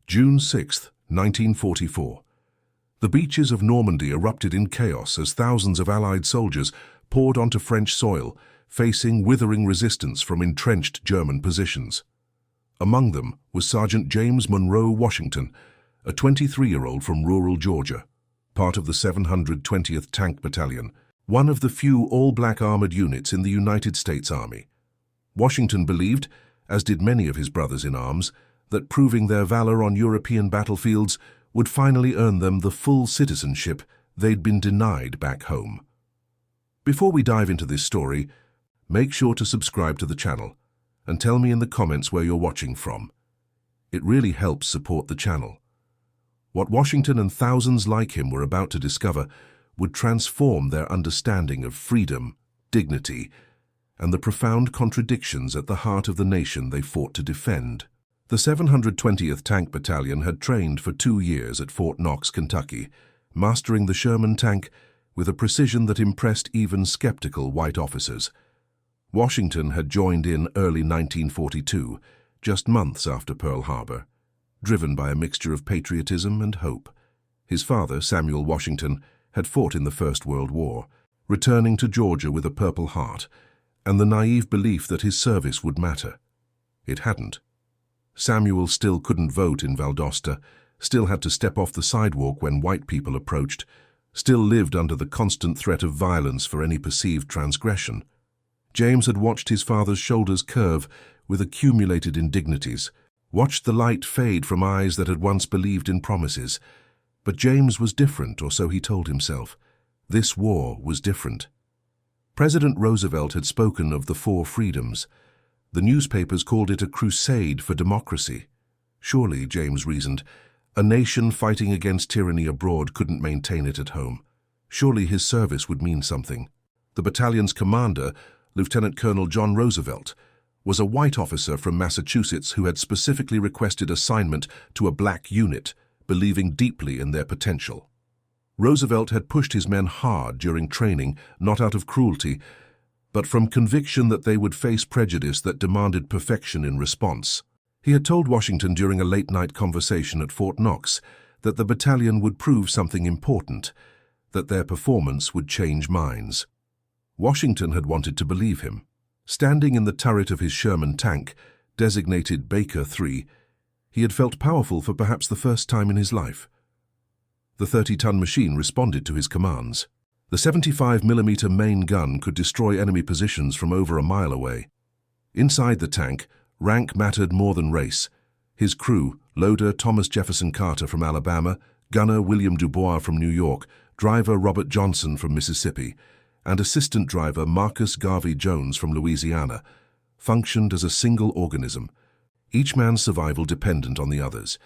June 6, 1944. The beaches of Normandy erupted in chaos as thousands of Allied soldiers poured onto French soil, facing withering resistance from entrenched German positions. Among them was Sergeant James Monroe Washington, a 23-year-old from rural Georgia, part of the 720th Tank Battalion, one of the few all-black armored units in the United States Army. Washington believed, as did many of his brothers in arms, that proving their valor on European battlefields would finally earn them the full citizenship they'd been denied back home. Before we dive into this story, make sure to subscribe to the channel and tell me in the comments where you're watching from. It really helps support the channel. What Washington and thousands like him were about to discover would transform their understanding of freedom, dignity, and the profound contradictions at the heart of the nation they fought to defend. The 720th Tank Battalion had trained for 2 years at Fort Knox, Kentucky, mastering the Sherman tank with a precision that impressed even skeptical white officers. Washington had joined in early 1942, just months after Pearl Harbor, driven by a mixture of patriotism and hope. His father, Samuel Washington, had fought in the First World War, returning to Georgia with a Purple Heart, and the naive belief that his service would matter. It hadn't. Samuel still couldn't vote in Valdosta, still had to step off the sidewalk when white people approached, still lived under the constant threat of violence for any perceived transgression. James had watched his father's shoulders curve with accumulated indignities, watched the light fade from eyes that had once believed in promises. But James was different, or so he told himself. This war was different. President Roosevelt had spoken of the 4 freedoms. The newspapers called it a crusade for democracy. Surely, James reasoned, a nation fighting against tyranny abroad couldn't maintain it at home. Surely his service would mean something. The battalion's commander, Lieutenant Colonel John Roosevelt, was a white officer from Massachusetts who had specifically requested assignment to a black unit, believing deeply in their potential. Roosevelt had pushed his men hard during training, not out of cruelty, but from conviction that they would face prejudice that demanded perfection in response. He had told Washington during a late-night conversation at Fort Knox that the battalion would prove something important, that their performance would change minds. Washington had wanted to believe him. Standing in the turret of his Sherman tank, designated Baker 3, he had felt powerful for perhaps the first time in his life. The 30-ton machine responded to his commands. The 75mm main gun could destroy enemy positions from over a mile away. Inside the tank, rank mattered more than race. His crew, loader Thomas Jefferson Carter from Alabama, gunner William Dubois from New York, driver Robert Johnson from Mississippi, and assistant driver Marcus Garvey Jones from Louisiana, functioned as a single organism, each man's survival dependent on the others.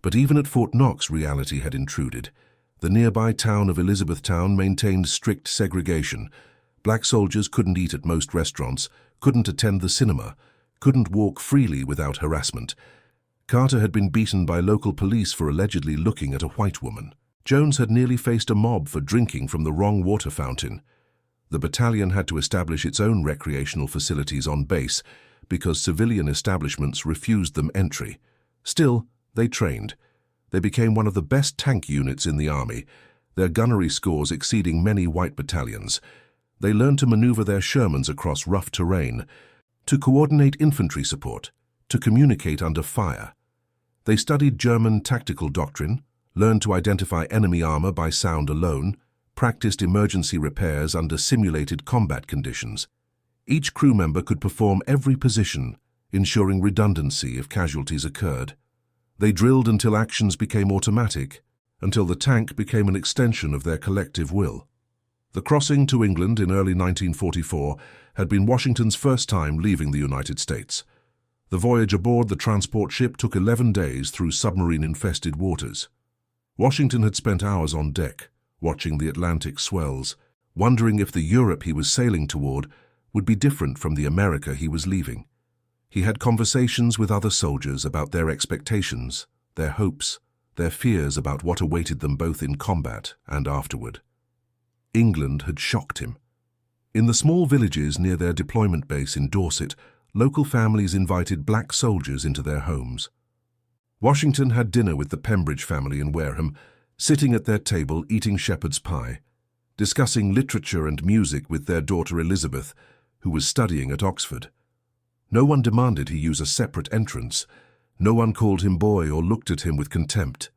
But even at Fort Knox, reality had intruded. The nearby town of Elizabethtown maintained strict segregation. Black soldiers couldn't eat at most restaurants, couldn't attend the cinema, couldn't walk freely without harassment. Carter had been beaten by local police for allegedly looking at a white woman. Jones had nearly faced a mob for drinking from the wrong water fountain. The battalion had to establish its own recreational facilities on base because civilian establishments refused them entry. Still, they trained. They became one of the best tank units in the Army, their gunnery scores exceeding many white battalions. They learned to maneuver their Shermans across rough terrain, to coordinate infantry support, to communicate under fire. They studied German tactical doctrine, learned to identify enemy armor by sound alone, practiced emergency repairs under simulated combat conditions. Each crew member could perform every position, ensuring redundancy if casualties occurred. They drilled until actions became automatic, until the tank became an extension of their collective will. The crossing to England in early 1944 had been Washington's first time leaving the United States. The voyage aboard the transport ship took 11 days through submarine-infested waters. Washington had spent hours on deck, watching the Atlantic swells, wondering if the Europe he was sailing toward would be different from the America he was leaving. He had conversations with other soldiers about their expectations, their hopes, their fears about what awaited them both in combat and afterward. England had shocked him. In the small villages near their deployment base in Dorset, local families invited black soldiers into their homes. Washington had dinner with the Pembridge family in Wareham, sitting at their table eating shepherd's pie, discussing literature and music with their daughter Elizabeth, who was studying at Oxford. No one demanded he use a separate entrance. No one called him boy or looked at him with contempt.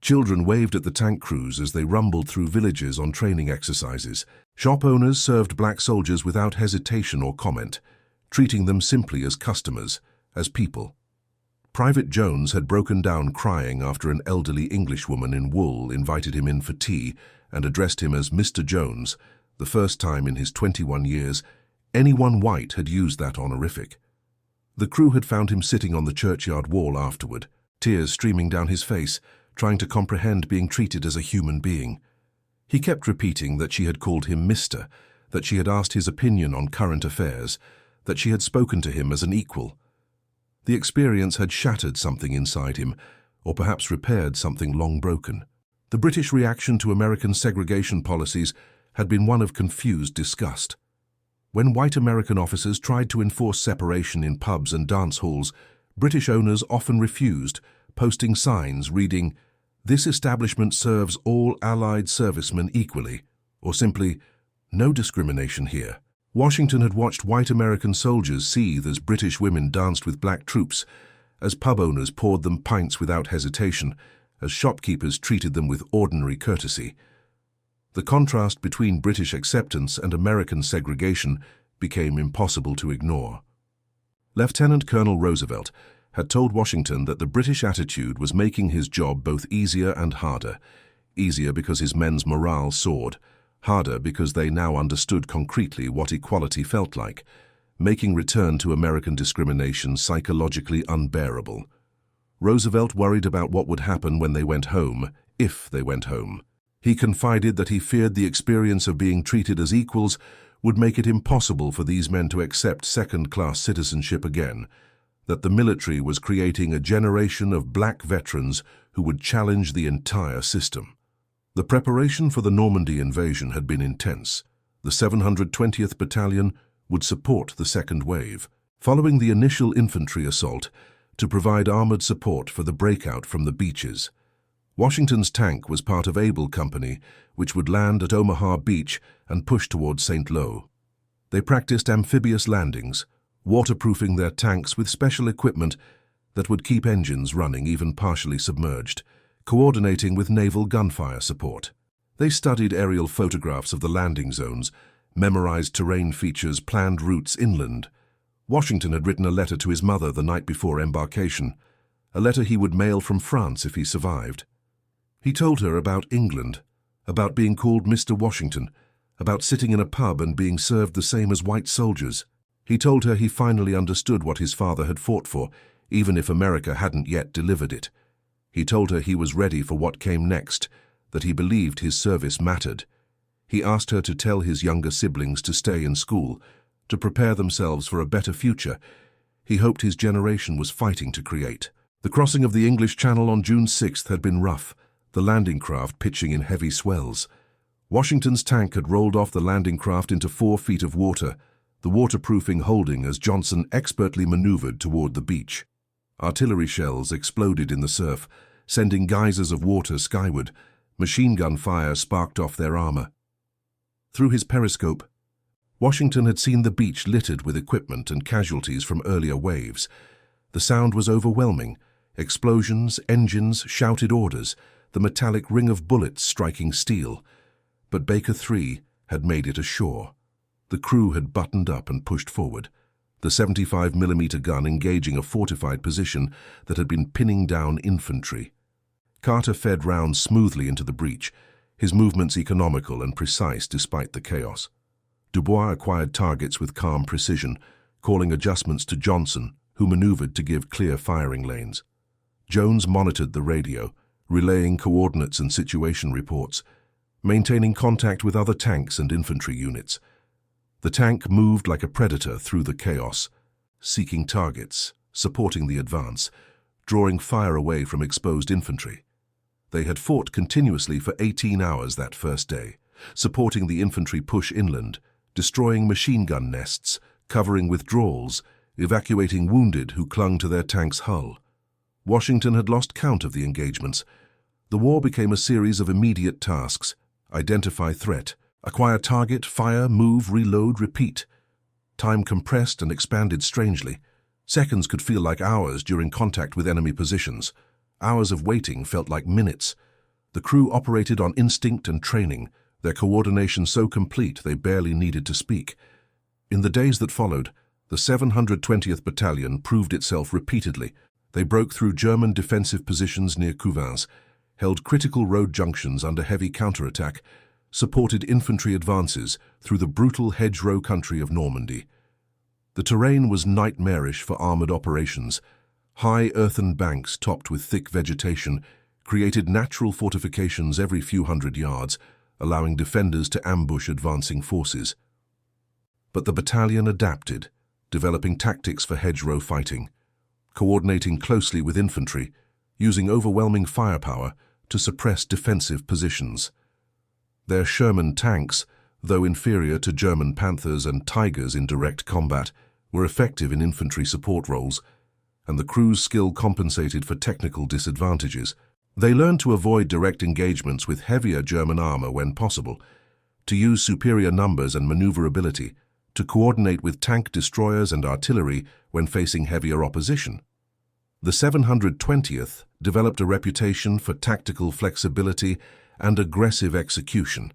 Children waved at the tank crews as they rumbled through villages on training exercises. Shop owners served black soldiers without hesitation or comment, treating them simply as customers, as people. Private Jones had broken down crying after an elderly Englishwoman in wool invited him in for tea and addressed him as Mr. Jones, the first time in his 21 years anyone white had used that honorific. The crew had found him sitting on the churchyard wall afterward, tears streaming down his face, trying to comprehend being treated as a human being. He kept repeating that she had called him Mr., that she had asked his opinion on current affairs, that she had spoken to him as an equal. The experience had shattered something inside him, or perhaps repaired something long broken. The British reaction to American segregation policies had been one of confused disgust. When white American officers tried to enforce separation in pubs and dance halls, British owners often refused, posting signs reading, "This establishment serves all Allied servicemen equally," or simply, "No discrimination here." Washington had watched white American soldiers seethe as British women danced with black troops, as pub owners poured them pints without hesitation, as shopkeepers treated them with ordinary courtesy. The contrast between British acceptance and American segregation became impossible to ignore. Lieutenant Colonel Roosevelt had told Washington that the British attitude was making his job both easier and harder. Easier because his men's morale soared, harder because they now understood concretely what equality felt like, making return to American discrimination psychologically unbearable. Roosevelt worried about what would happen when they went home, if they went home. He confided that he feared the experience of being treated as equals would make it impossible for these men to accept second-class citizenship again, that the military was creating a generation of black veterans who would challenge the entire system. The preparation for the Normandy invasion had been intense. The 720th Battalion would support the second wave, following the initial infantry assault, to provide armored support for the breakout from the beaches. Washington's tank was part of Able Company, which would land at Omaha Beach and push towards St. Lo. They practiced amphibious landings, waterproofing their tanks with special equipment that would keep engines running even partially submerged, coordinating with naval gunfire support. They studied aerial photographs of the landing zones, memorized terrain features, planned routes inland. Washington had written a letter to his mother the night before embarkation, a letter he would mail from France if he survived. He told her about England, about being called Mr. Washington, about sitting in a pub and being served the same as white soldiers. He told her he finally understood what his father had fought for, even if America hadn't yet delivered it. He told her he was ready for what came next, that he believed his service mattered. He asked her to tell his younger siblings to stay in school, to prepare themselves for a better future. He hoped his generation was fighting to create. The crossing of the English Channel on June 6th had been rough, the landing craft pitching in heavy swells. Washington's tank had rolled off the landing craft into 4 feet of water, the waterproofing holding as Johnson expertly maneuvered toward the beach. Artillery shells exploded in the surf, sending geysers of water skyward. Machine gun fire sparked off their armor. Through his periscope, Washington had seen the beach littered with equipment and casualties from earlier waves. The sound was overwhelming. Explosions, engines, shouted orders, the metallic ring of bullets striking steel. But Baker 3 had made it ashore. The crew had buttoned up and pushed forward, the 75mm gun engaging a fortified position that had been pinning down infantry. Carter fed rounds smoothly into the breach, his movements economical and precise despite the chaos. Dubois acquired targets with calm precision, calling adjustments to Johnson, who maneuvered to give clear firing lanes. Jones monitored the radio, relaying coordinates and situation reports, maintaining contact with other tanks and infantry units. The tank moved like a predator through the chaos, seeking targets, supporting the advance, drawing fire away from exposed infantry. They had fought continuously for 18 hours that first day, supporting the infantry push inland, destroying machine gun nests, covering withdrawals, evacuating wounded who clung to their tank's hull. Washington had lost count of the engagements. The war became a series of immediate tasks: identify threat, acquire target, fire, move, reload, repeat. Time compressed and expanded strangely. Seconds could feel like hours during contact with enemy positions. Hours of waiting felt like minutes. The crew operated on instinct and training, their coordination so complete they barely needed to speak. In the days that followed, the 720th Battalion proved itself repeatedly. They broke through German defensive positions near Couvins, held critical road junctions under heavy counterattack, supported infantry advances through the brutal hedgerow country of Normandy. The terrain was nightmarish for armored operations. High earthen banks topped with thick vegetation created natural fortifications every few hundred yards, allowing defenders to ambush advancing forces. But the battalion adapted, developing tactics for hedgerow fighting, coordinating closely with infantry, using overwhelming firepower to suppress defensive positions. Their Sherman tanks, though inferior to German Panthers and Tigers in direct combat, were effective in infantry support roles, and the crew's skill compensated for technical disadvantages. They learned to avoid direct engagements with heavier German armor when possible, to use superior numbers and maneuverability, to coordinate with tank destroyers and artillery when facing heavier opposition. The 720th developed a reputation for tactical flexibility and aggressive execution.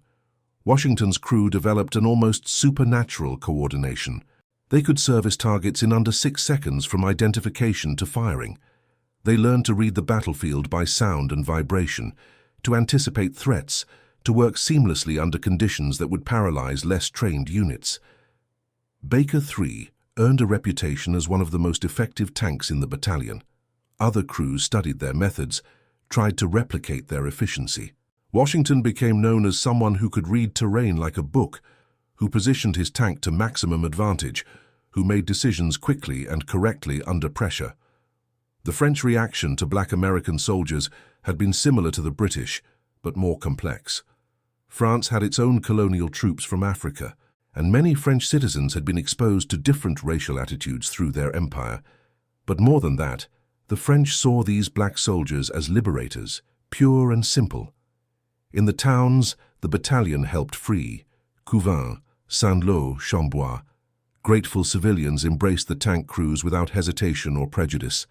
Washington's crew developed an almost supernatural coordination. They could service targets in under 6 seconds from identification to firing. They learned to read the battlefield by sound and vibration, to anticipate threats, to work seamlessly under conditions that would paralyze less trained units. Baker III earned a reputation as one of the most effective tanks in the battalion. Other crews studied their methods, tried to replicate their efficiency. Washington became known as someone who could read terrain like a book, who positioned his tank to maximum advantage, who made decisions quickly and correctly under pressure. The French reaction to black American soldiers had been similar to the British, but more complex. France had its own colonial troops from Africa, and many French citizens had been exposed to different racial attitudes through their empire. But more than that, the French saw these black soldiers as liberators, pure and simple. In the towns, the battalion helped free Couvins, Saint-Lô, Chambois. Grateful civilians embraced the tank crews without hesitation or prejudice.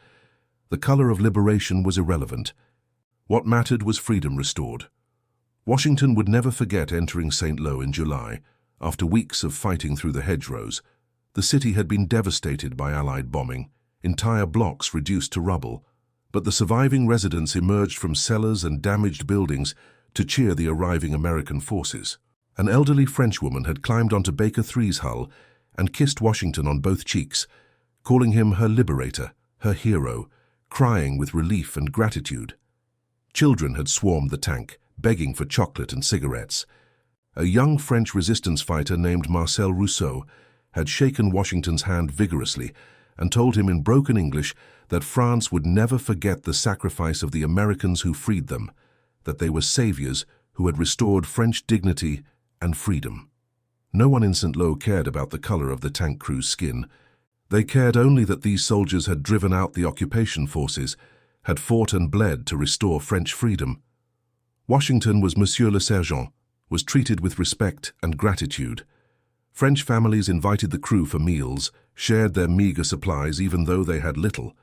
The color of liberation was irrelevant. What mattered was freedom restored. Washington would never forget entering Saint-Lô in July. After weeks of fighting through the hedgerows, the city had been devastated by Allied bombing, entire blocks reduced to rubble. But the surviving residents emerged from cellars and damaged buildings to cheer the arriving American forces. An elderly Frenchwoman had climbed onto Baker III's hull and kissed Washington on both cheeks, calling him her liberator, her hero, crying with relief and gratitude. Children had swarmed the tank, begging for chocolate and cigarettes. A young French resistance fighter named Marcel Rousseau had shaken Washington's hand vigorously and told him in broken English that France would never forget the sacrifice of the Americans who freed them, that they were saviors who had restored French dignity and freedom. No one in Saint-Lô cared about the color of the tank crew's skin. They cared only that these soldiers had driven out the occupation forces, had fought and bled to restore French freedom. Washington was Monsieur le Sergent, was treated with respect and gratitude. French families invited the crew for meals, shared their meager supplies even though they had little,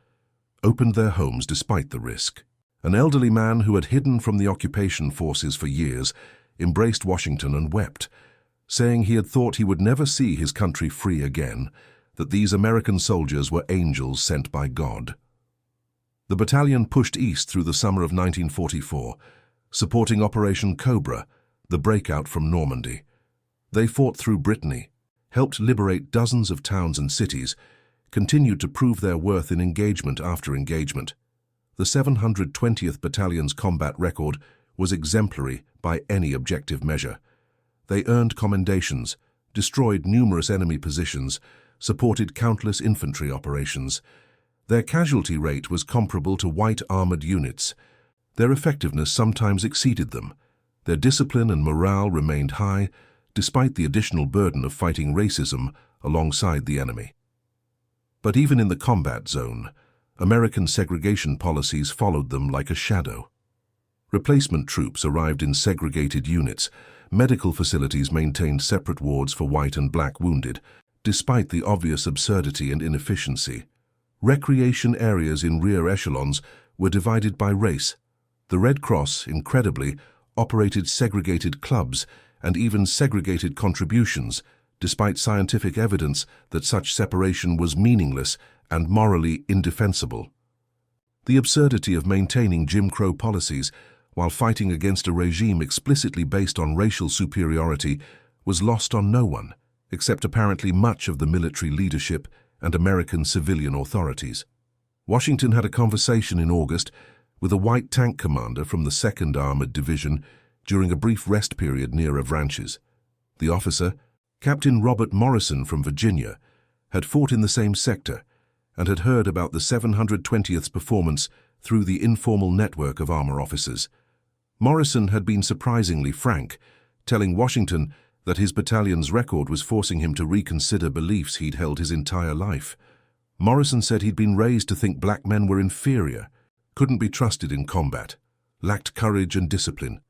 opened their homes despite the risk. An elderly man who had hidden from the occupation forces for years embraced Washington and wept, saying he had thought he would never see his country free again, that these American soldiers were angels sent by God. The battalion pushed east through the summer of 1944, supporting Operation Cobra, the breakout from Normandy. They fought through Brittany, helped liberate dozens of towns and cities, continued to prove their worth in engagement after engagement. The 720th Battalion's combat record was exemplary by any objective measure. They earned commendations, destroyed numerous enemy positions, supported countless infantry operations. Their casualty rate was comparable to white armored units. Their effectiveness sometimes exceeded them. Their discipline and morale remained high, despite the additional burden of fighting racism alongside the enemy. But even in the combat zone, American segregation policies followed them like a shadow. Replacement troops arrived in segregated units. Medical facilities maintained separate wards for white and black wounded, despite the obvious absurdity and inefficiency. Recreation areas in rear echelons were divided by race. The Red Cross, incredibly, operated segregated clubs and even segregated contributions, despite scientific evidence that such separation was meaningless and morally indefensible. The absurdity of maintaining Jim Crow policies while fighting against a regime explicitly based on racial superiority was lost on no one, except apparently much of the military leadership and American civilian authorities. Washington had a conversation in August with a white tank commander from the 2nd Armored Division during a brief rest period near Avranches. The officer, Captain Robert Morrison from Virginia, had fought in the same sector and had heard about the 720th's performance through the informal network of armor officers. Morrison had been surprisingly frank, telling Washington that his battalion's record was forcing him to reconsider beliefs he'd held his entire life. Morrison said he'd been raised to think black men were inferior, couldn't be trusted in combat, lacked courage and discipline.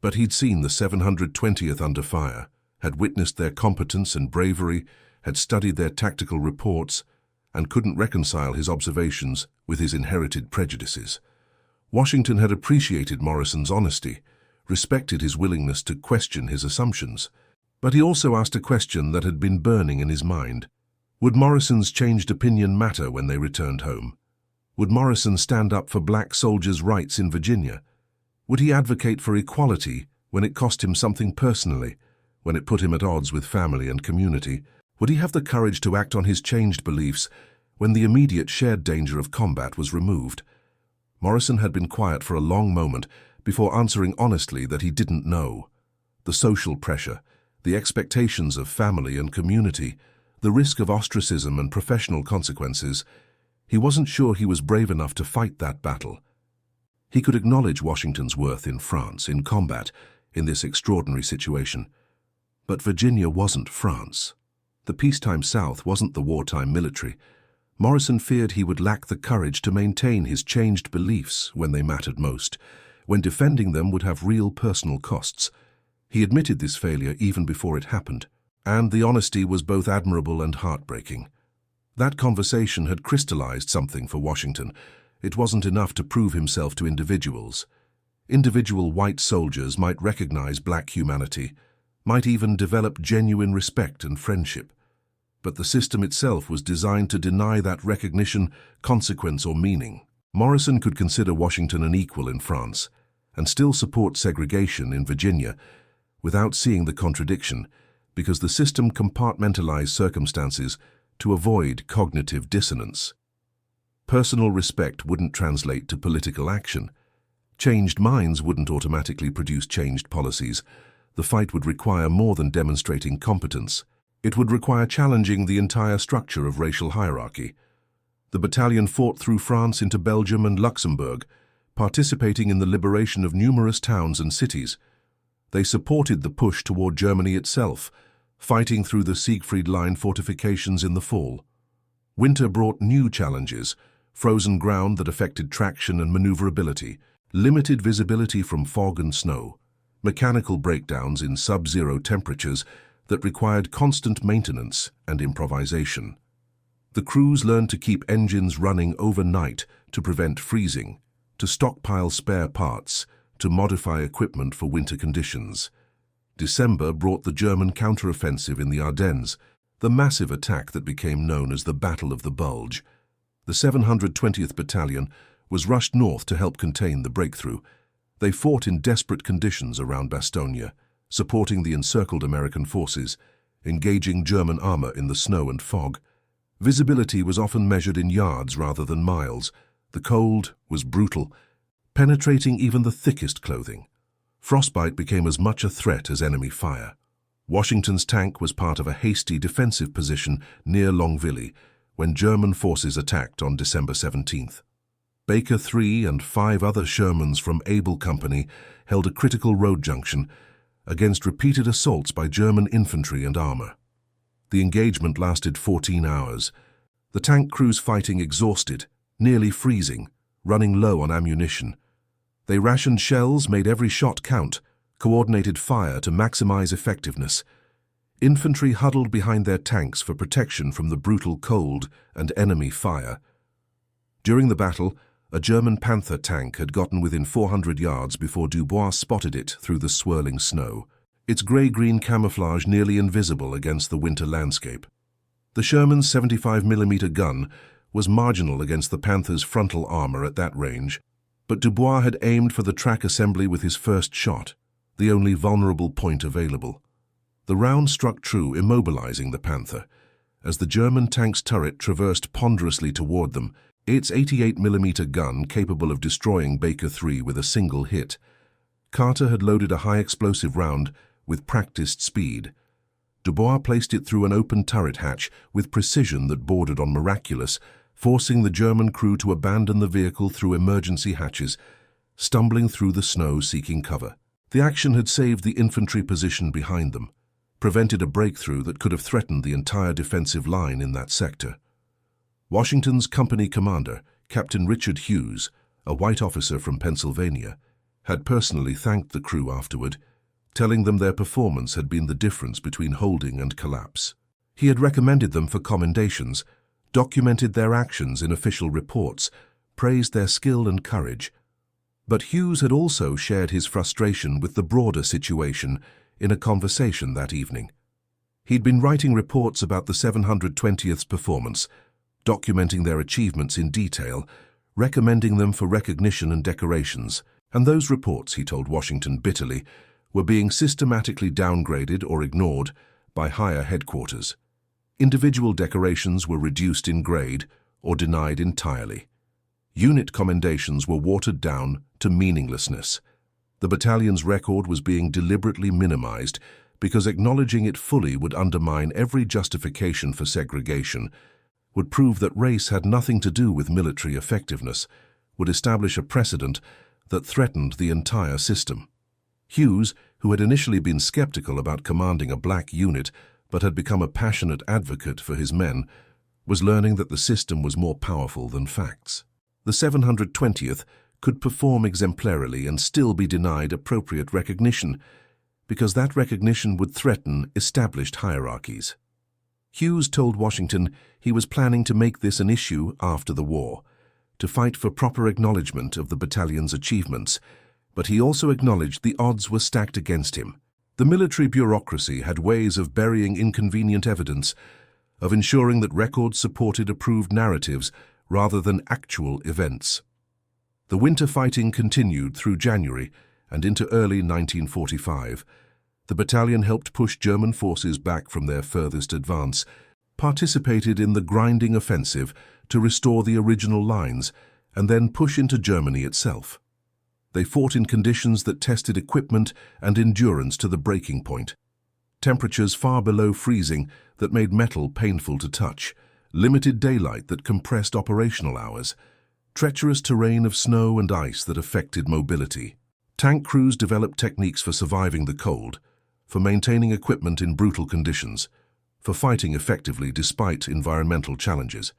But he'd seen the 720th under fire, had witnessed their competence and bravery, had studied their tactical reports, and couldn't reconcile his observations with his inherited prejudices. Washington had appreciated Morrison's honesty, respected his willingness to question his assumptions, but he also asked a question that had been burning in his mind. Would Morrison's changed opinion matter when they returned home? Would Morrison stand up for black soldiers' rights in Virginia? Would he advocate for equality when it cost him something personally, when it put him at odds with family and community? Would he have the courage to act on his changed beliefs when the immediate shared danger of combat was removed? Morrison had been quiet for a long moment before answering honestly that he didn't know. The social pressure, the expectations of family and community, the risk of ostracism and professional consequences, he wasn't sure he was brave enough to fight that battle. He could acknowledge Washington's worth in France, in combat, in this extraordinary situation. But Virginia wasn't France. The peacetime South wasn't the wartime military. Morrison feared he would lack the courage to maintain his changed beliefs when they mattered most, when defending them would have real personal costs. He admitted this failure even before it happened, and the honesty was both admirable and heartbreaking. That conversation had crystallized something for Washington. It wasn't enough to prove himself to individuals. Individual white soldiers might recognize black humanity, might even develop genuine respect and friendship. But the system itself was designed to deny that recognition, consequence, or meaning. Morrison could consider Washington an equal in France and still support segregation in Virginia without seeing the contradiction, because the system compartmentalized circumstances to avoid cognitive dissonance. Personal respect wouldn't translate to political action. Changed minds wouldn't automatically produce changed policies. The fight would require more than demonstrating competence. It would require challenging the entire structure of racial hierarchy. The battalion fought through France into Belgium and Luxembourg, participating in the liberation of numerous towns and cities. They supported the push toward Germany itself, fighting through the Siegfried Line fortifications in the fall. Winter brought new challenges: frozen ground that affected traction and maneuverability, limited visibility from fog and snow, mechanical breakdowns in sub-zero temperatures that required constant maintenance and improvisation. The crews learned to keep engines running overnight to prevent freezing, to stockpile spare parts, to modify equipment for winter conditions. December brought the German counteroffensive in the Ardennes, the massive attack that became known as the Battle of the Bulge. The 720th Battalion was rushed north to help contain the breakthrough. They fought in desperate conditions around Bastogne, supporting the encircled American forces, engaging German armor in the snow and fog. Visibility was often measured in yards rather than miles. The cold was brutal, penetrating even the thickest clothing. Frostbite became as much a threat as enemy fire. Washington's tank was part of a hasty defensive position near Longville when German forces attacked on December 17th. Baker III and 5 other Shermans from Able Company held a critical road junction against repeated assaults by German infantry and armor. The engagement lasted 14 hours, the tank crews fighting exhausted, nearly freezing, running low on ammunition. They rationed shells, made every shot count, coordinated fire to maximize effectiveness. Infantry huddled behind their tanks for protection from the brutal cold and enemy fire. During the battle, a German Panther tank had gotten within 400 yards before Dubois spotted it through the swirling snow, its grey-green camouflage nearly invisible against the winter landscape. The Sherman's 75mm gun was marginal against the Panther's frontal armor at that range, but Dubois had aimed for the track assembly with his first shot, the only vulnerable point available. The round struck true, immobilizing the Panther. As the German tank's turret traversed ponderously toward them, its 88mm gun capable of destroying Baker 3 with a single hit, Carter had loaded a high-explosive round with practiced speed. Dubois placed it through an open turret hatch with precision that bordered on miraculous, forcing the German crew to abandon the vehicle through emergency hatches, stumbling through the snow seeking cover. The action had saved the infantry position behind them, prevented a breakthrough that could have threatened the entire defensive line in that sector. Washington's company commander, Captain Richard Hughes, a white officer from Pennsylvania, had personally thanked the crew afterward, telling them their performance had been the difference between holding and collapse. He had recommended them for commendations, documented their actions in official reports, praised their skill and courage. But Hughes had also shared his frustration with the broader situation in a conversation that evening. He'd been writing reports about the 720th's performance, documenting their achievements in detail, recommending them for recognition and decorations, and those reports, he told Washington bitterly, were being systematically downgraded or ignored by higher headquarters. Individual decorations were reduced in grade or denied entirely. Unit commendations were watered down to meaninglessness. The battalion's record was being deliberately minimized because acknowledging it fully would undermine every justification for segregation, would prove that race had nothing to do with military effectiveness, would establish a precedent that threatened the entire system. Hughes, who had initially been skeptical about commanding a black unit but had become a passionate advocate for his men, was learning that the system was more powerful than facts. The 720th could perform exemplarily and still be denied appropriate recognition, because that recognition would threaten established hierarchies. Hughes told Washington he was planning to make this an issue after the war, to fight for proper acknowledgement of the battalion's achievements, but he also acknowledged the odds were stacked against him. The military bureaucracy had ways of burying inconvenient evidence, of ensuring that records supported approved narratives rather than actual events. The winter fighting continued through January and into early 1945. The battalion helped push German forces back from their furthest advance, participated in the grinding offensive to restore the original lines, and then push into Germany itself. They fought in conditions that tested equipment and endurance to the breaking point. Temperatures far below freezing that made metal painful to touch, limited daylight that compressed operational hours, treacherous terrain of snow and ice that affected mobility. Tank crews developed techniques for surviving the cold, for maintaining equipment in brutal conditions, for fighting effectively despite environmental challenges.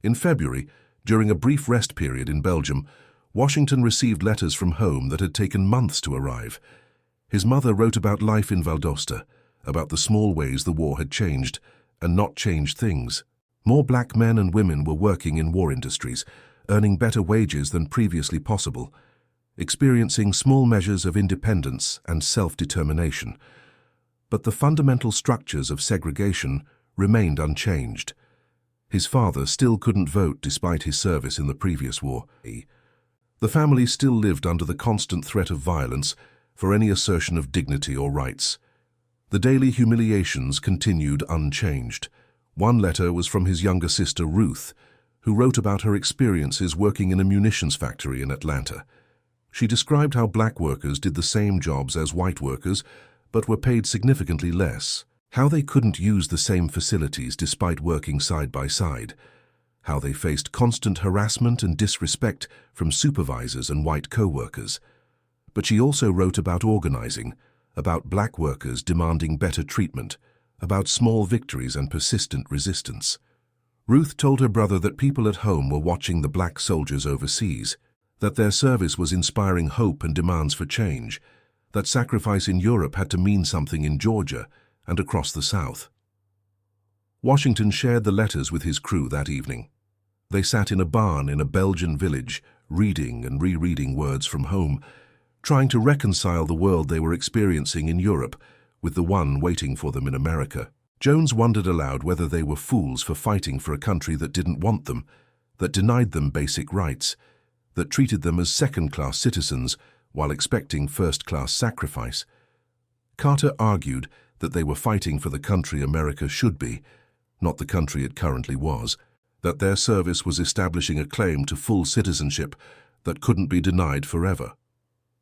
In February, during a brief rest period in Belgium, Washington received letters from home that had taken months to arrive. His mother wrote about life in Valdosta, about the small ways the war had changed, and not changed things. More black men and women were working in war industries, earning better wages than previously possible, experiencing small measures of independence and self-determination. But the fundamental structures of segregation remained unchanged. His father still couldn't vote despite his service in the previous war. The family still lived under the constant threat of violence for any assertion of dignity or rights. The daily humiliations continued unchanged. One letter was from his younger sister Ruth, who wrote about her experiences working in a munitions factory in Atlanta. She described how black workers did the same jobs as white workers, but were paid significantly less, how they couldn't use the same facilities despite working side by side, how they faced constant harassment and disrespect from supervisors and white co-workers. But she also wrote about organizing, about black workers demanding better treatment, about small victories and persistent resistance. Ruth told her brother that people at home were watching the black soldiers overseas, that their service was inspiring hope and demands for change, that sacrifice in Europe had to mean something in Georgia and across the South. Washington shared the letters with his crew that evening. They sat in a barn in a Belgian village, reading and rereading words from home, trying to reconcile the world they were experiencing in Europe with the one waiting for them in America. Jones wondered aloud whether they were fools for fighting for a country that didn't want them, that denied them basic rights, that treated them as second-class citizens while expecting first-class sacrifice. Carter argued that they were fighting for the country America should be, not the country it currently was, that their service was establishing a claim to full citizenship that couldn't be denied forever.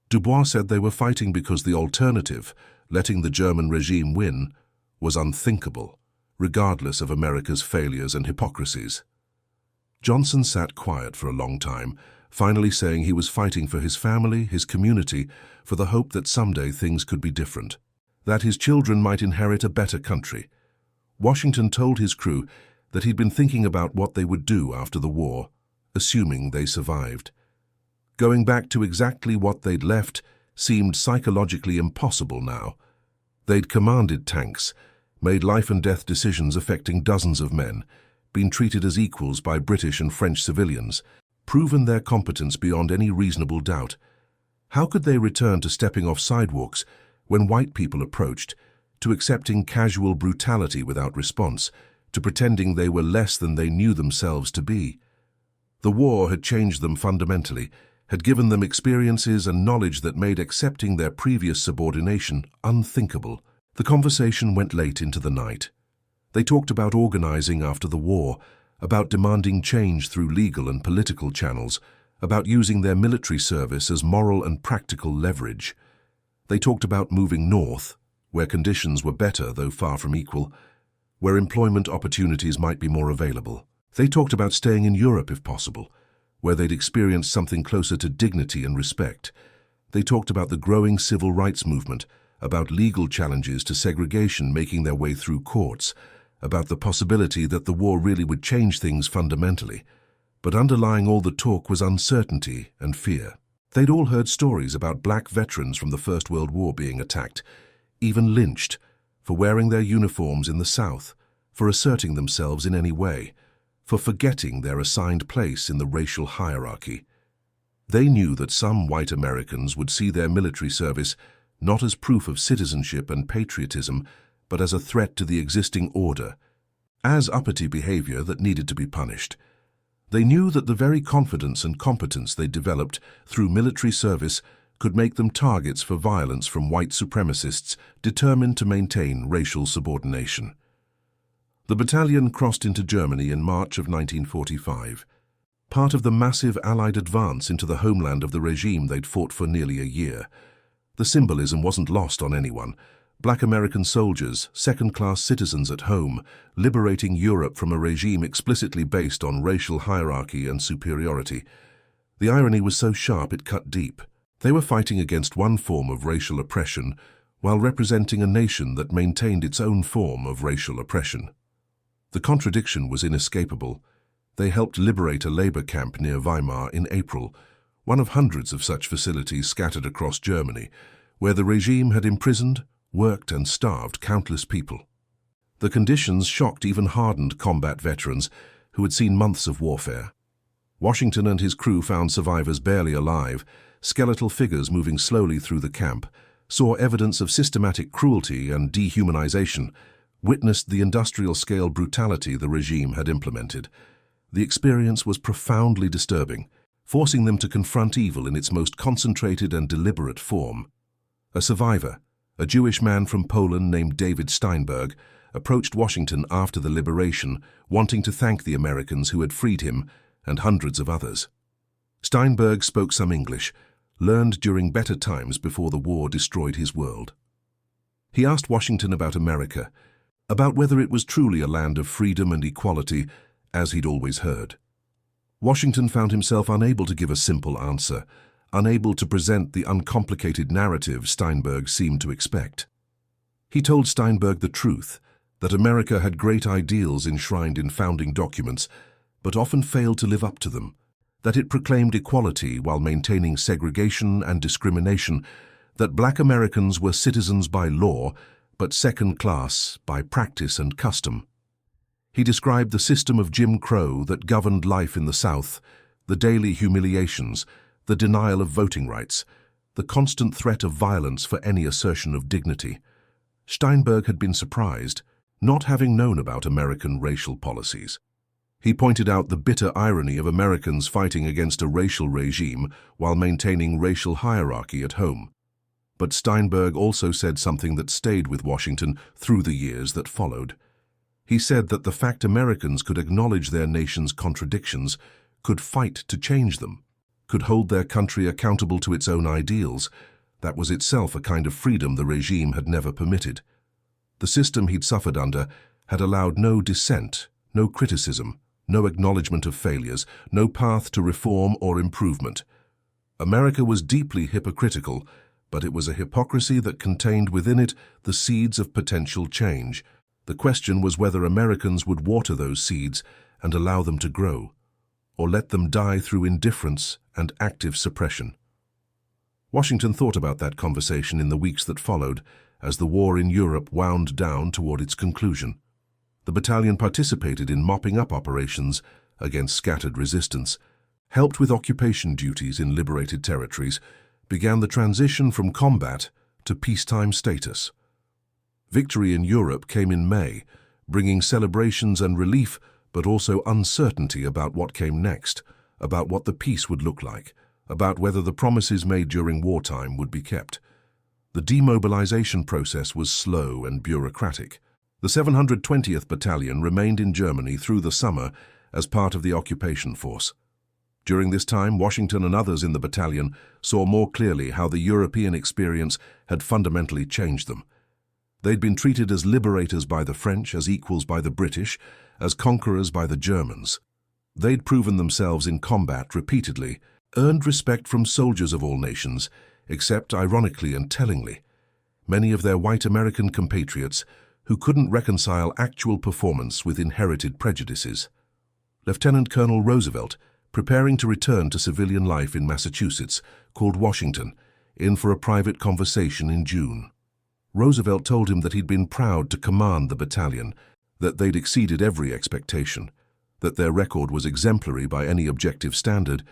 Dubois said they were fighting because the alternative, letting the German regime win, was unthinkable, regardless of America's failures and hypocrisies. Johnson sat quiet for a long time, finally saying he was fighting for his family, his community, for the hope that someday things could be different, that his children might inherit a better country. Washington told his crew that he'd been thinking about what they would do after the war, assuming they survived. Going back to exactly what they'd left seemed psychologically impossible now. They'd commanded tanks, made life-and-death decisions affecting dozens of men, been treated as equals by British and French civilians, proven their competence beyond any reasonable doubt. How could they return to stepping off sidewalks when white people approached, to accepting casual brutality without response, to pretending they were less than they knew themselves to be? The war had changed them fundamentally, had given them experiences and knowledge that made accepting their previous subordination unthinkable. The conversation went late into the night. They talked about organizing after the war, about demanding change through legal and political channels, about using their military service as moral and practical leverage. They talked about moving north, where conditions were better though far from equal, where employment opportunities might be more available. They talked about staying in Europe if possible, where they'd experienced something closer to dignity and respect. They talked about the growing civil rights movement, about legal challenges to segregation making their way through courts, about the possibility that the war really would change things fundamentally. But underlying all the talk was uncertainty and fear. They'd all heard stories about black veterans from the First World War being attacked, even lynched, for wearing their uniforms in the South, for asserting themselves in any way, for forgetting their assigned place in the racial hierarchy. They knew that some white Americans would see their military service not as proof of citizenship and patriotism, but as a threat to the existing order, as uppity behavior that needed to be punished. They knew that the very confidence and competence they developed through military service could make them targets for violence from white supremacists determined to maintain racial subordination. The battalion crossed into Germany in March of 1945, part of the massive Allied advance into the homeland of the regime they'd fought for nearly a year. The symbolism wasn't lost on anyone. Black American soldiers, second-class citizens at home, liberating Europe from a regime explicitly based on racial hierarchy and superiority. The irony was so sharp it cut deep. They were fighting against one form of racial oppression while representing a nation that maintained its own form of racial oppression. The contradiction was inescapable. They helped liberate a labor camp near Weimar in April, one of hundreds of such facilities scattered across Germany, where the regime had imprisoned, worked and starved countless people. The conditions shocked even hardened combat veterans who had seen months of warfare. Washington and his crew found survivors barely alive, skeletal figures moving slowly through the camp, saw evidence of systematic cruelty and dehumanization, witnessed the industrial-scale brutality the regime had implemented. The experience was profoundly disturbing, forcing them to confront evil in its most concentrated and deliberate form. A survivor, a Jewish man from Poland named David Steinberg, approached Washington after the liberation, wanting to thank the Americans who had freed him and hundreds of others. Steinberg spoke some English, learned during better times before the war destroyed his world. He asked Washington about America, about whether it was truly a land of freedom and equality, as he'd always heard. Washington found himself unable to give a simple answer, unable to present the uncomplicated narrative Steinberg seemed to expect. He told Steinberg the truth, that America had great ideals enshrined in founding documents, but often failed to live up to them, that it proclaimed equality while maintaining segregation and discrimination, that black Americans were citizens by law, but second class by practice and custom. He described the system of Jim Crow that governed life in the South, the daily humiliations, the denial of voting rights, the constant threat of violence for any assertion of dignity. Steinberg had been surprised, not having known about American racial policies. He pointed out the bitter irony of Americans fighting against a racial regime while maintaining racial hierarchy at home. But Steinberg also said something that stayed with Washington through the years that followed. He said that the fact Americans could acknowledge their nation's contradictions, could fight to change them, could hold their country accountable to its own ideals, that was itself a kind of freedom the regime had never permitted. The system he'd suffered under had allowed no dissent, no criticism, no acknowledgement of failures, no path to reform or improvement. America was deeply hypocritical, but it was a hypocrisy that contained within it the seeds of potential change. The question was whether Americans would water those seeds and allow them to grow, or let them die through indifference and active suppression. Washington thought about that conversation in the weeks that followed, as the war in Europe wound down toward its conclusion. The battalion participated in mopping up operations against scattered resistance, helped with occupation duties in liberated territories, began the transition from combat to peacetime status. Victory in Europe came in May, bringing celebrations and relief, but also uncertainty about what came next, about what the peace would look like, about whether the promises made during wartime would be kept. The demobilization process was slow and bureaucratic. The 720th Battalion remained in Germany through the summer as part of the occupation force. During this time, Washington and others in the battalion saw more clearly how the European experience had fundamentally changed them. They'd been treated as liberators by the French, as equals by the British, as conquerors by the Germans. They'd proven themselves in combat repeatedly, earned respect from soldiers of all nations, except, ironically and tellingly, many of their white American compatriots who couldn't reconcile actual performance with inherited prejudices. Lieutenant Colonel Roosevelt, preparing to return to civilian life in Massachusetts, called Washington in for a private conversation in June. Roosevelt told him that he'd been proud to command the battalion, that they'd exceeded every expectation, that their record was exemplary by any objective standard,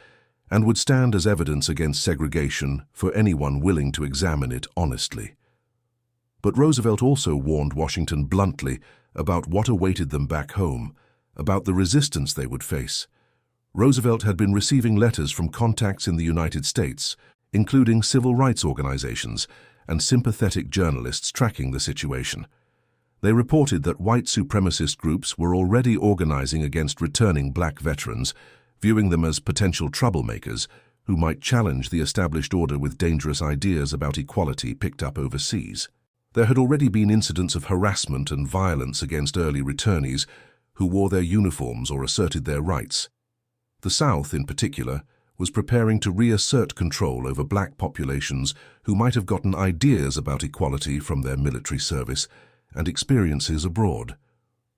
and would stand as evidence against segregation for anyone willing to examine it honestly. But Roosevelt also warned Washington bluntly about what awaited them back home, about the resistance they would face. Roosevelt had been receiving letters from contacts in the United States, including civil rights organizations and sympathetic journalists tracking the situation. They reported that white supremacist groups were already organizing against returning black veterans, viewing them as potential troublemakers who might challenge the established order with dangerous ideas about equality picked up overseas. There had already been incidents of harassment and violence against early returnees who wore their uniforms or asserted their rights. The South, in particular, was preparing to reassert control over black populations who might have gotten ideas about equality from their military service and experiences abroad.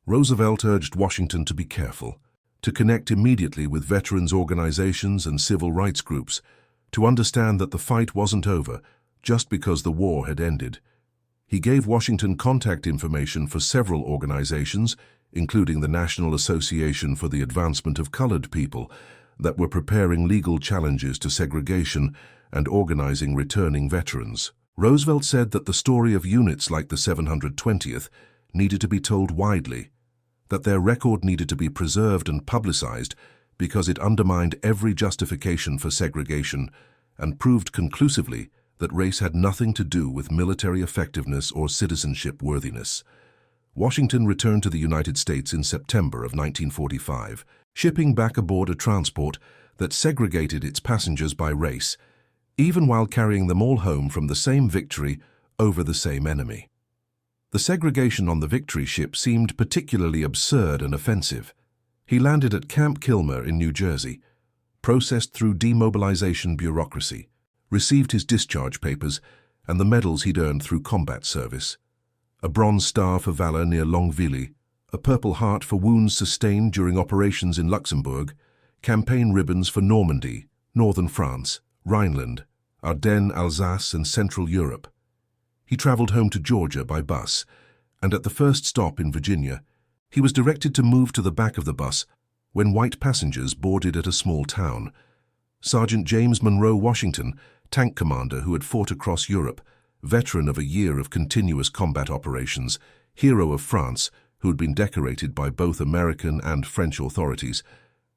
Roosevelt urged Washington to be careful, to connect immediately with veterans' organizations and civil rights groups, to understand that the fight wasn't over just because the war had ended. He gave Washington contact information for several organizations, including the National Association for the Advancement of Colored People, that were preparing legal challenges to segregation and organizing returning veterans. Roosevelt said that the story of units like the 720th needed to be told widely, that their record needed to be preserved and publicized because it undermined every justification for segregation and proved conclusively that race had nothing to do with military effectiveness or citizenship worthiness. Washington returned to the United States in September of 1945, shipping back aboard a transport that segregated its passengers by race, even while carrying them all home from the same victory over the same enemy. The segregation on the Victory ship seemed particularly absurd and offensive. He landed at Camp Kilmer in New Jersey, processed through demobilization bureaucracy, received his discharge papers and the medals he'd earned through combat service. a Bronze Star for valor near Longueville, a Purple Heart for wounds sustained during operations in Luxembourg, campaign ribbons for Normandy, northern France, Rhineland, Ardennes, Alsace, and Central Europe. He traveled home to Georgia by bus, and at the first stop in Virginia, he was directed to move to the back of the bus when white passengers boarded at a small town. Sergeant James Monroe Washington, tank commander who had fought across Europe, veteran of a year of continuous combat operations, hero of France, who had been decorated by both American and French authorities,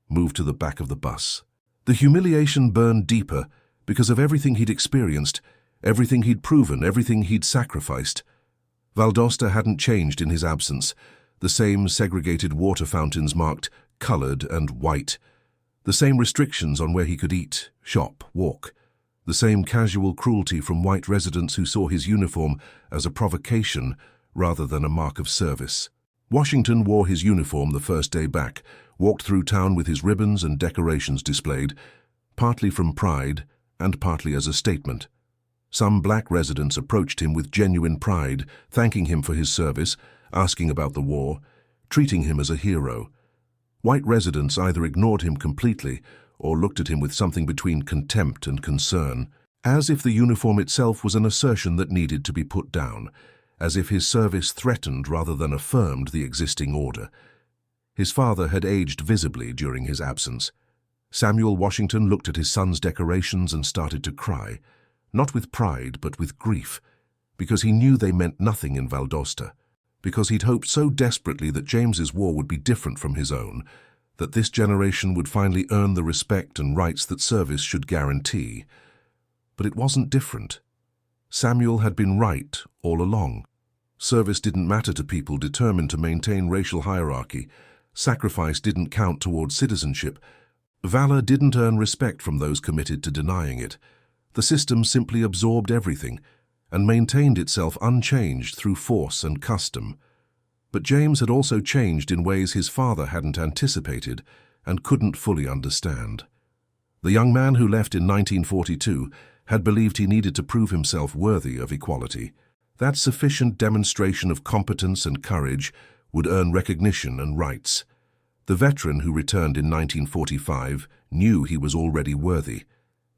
moved to the back of the bus. The humiliation burned deeper because of everything he'd experienced, everything he'd proven, everything he'd sacrificed. Valdosta hadn't changed in his absence. The same segregated water fountains marked colored and white. The same restrictions on where he could eat, shop, walk. The same casual cruelty from white residents who saw his uniform as a provocation rather than a mark of service. Washington wore his uniform the first day back, walked through town with his ribbons and decorations displayed, partly from pride and partly as a statement. Some black residents approached him with genuine pride, thanking him for his service, asking about the war, treating him as a hero. White residents either ignored him completely or looked at him with something between contempt and concern, as if the uniform itself was an assertion that needed to be put down, as if his service threatened rather than affirmed the existing order. His father had aged visibly during his absence. Samuel Washington looked at his son's decorations and started to cry, not with pride but with grief, because he knew they meant nothing in Valdosta, because he'd hoped so desperately that James's war would be different from his own, that this generation would finally earn the respect and rights that service should guarantee. But it wasn't different. Samuel had been right all along. Service didn't matter to people determined to maintain racial hierarchy. Sacrifice didn't count towards citizenship. Valor didn't earn respect from those committed to denying it. The system simply absorbed everything and maintained itself unchanged through force and custom. But James had also changed in ways his father hadn't anticipated and couldn't fully understand. The young man who left in 1942 had believed he needed to prove himself worthy of equality. That sufficient demonstration of competence and courage would earn recognition and rights. The veteran who returned in 1945 knew he was already worthy,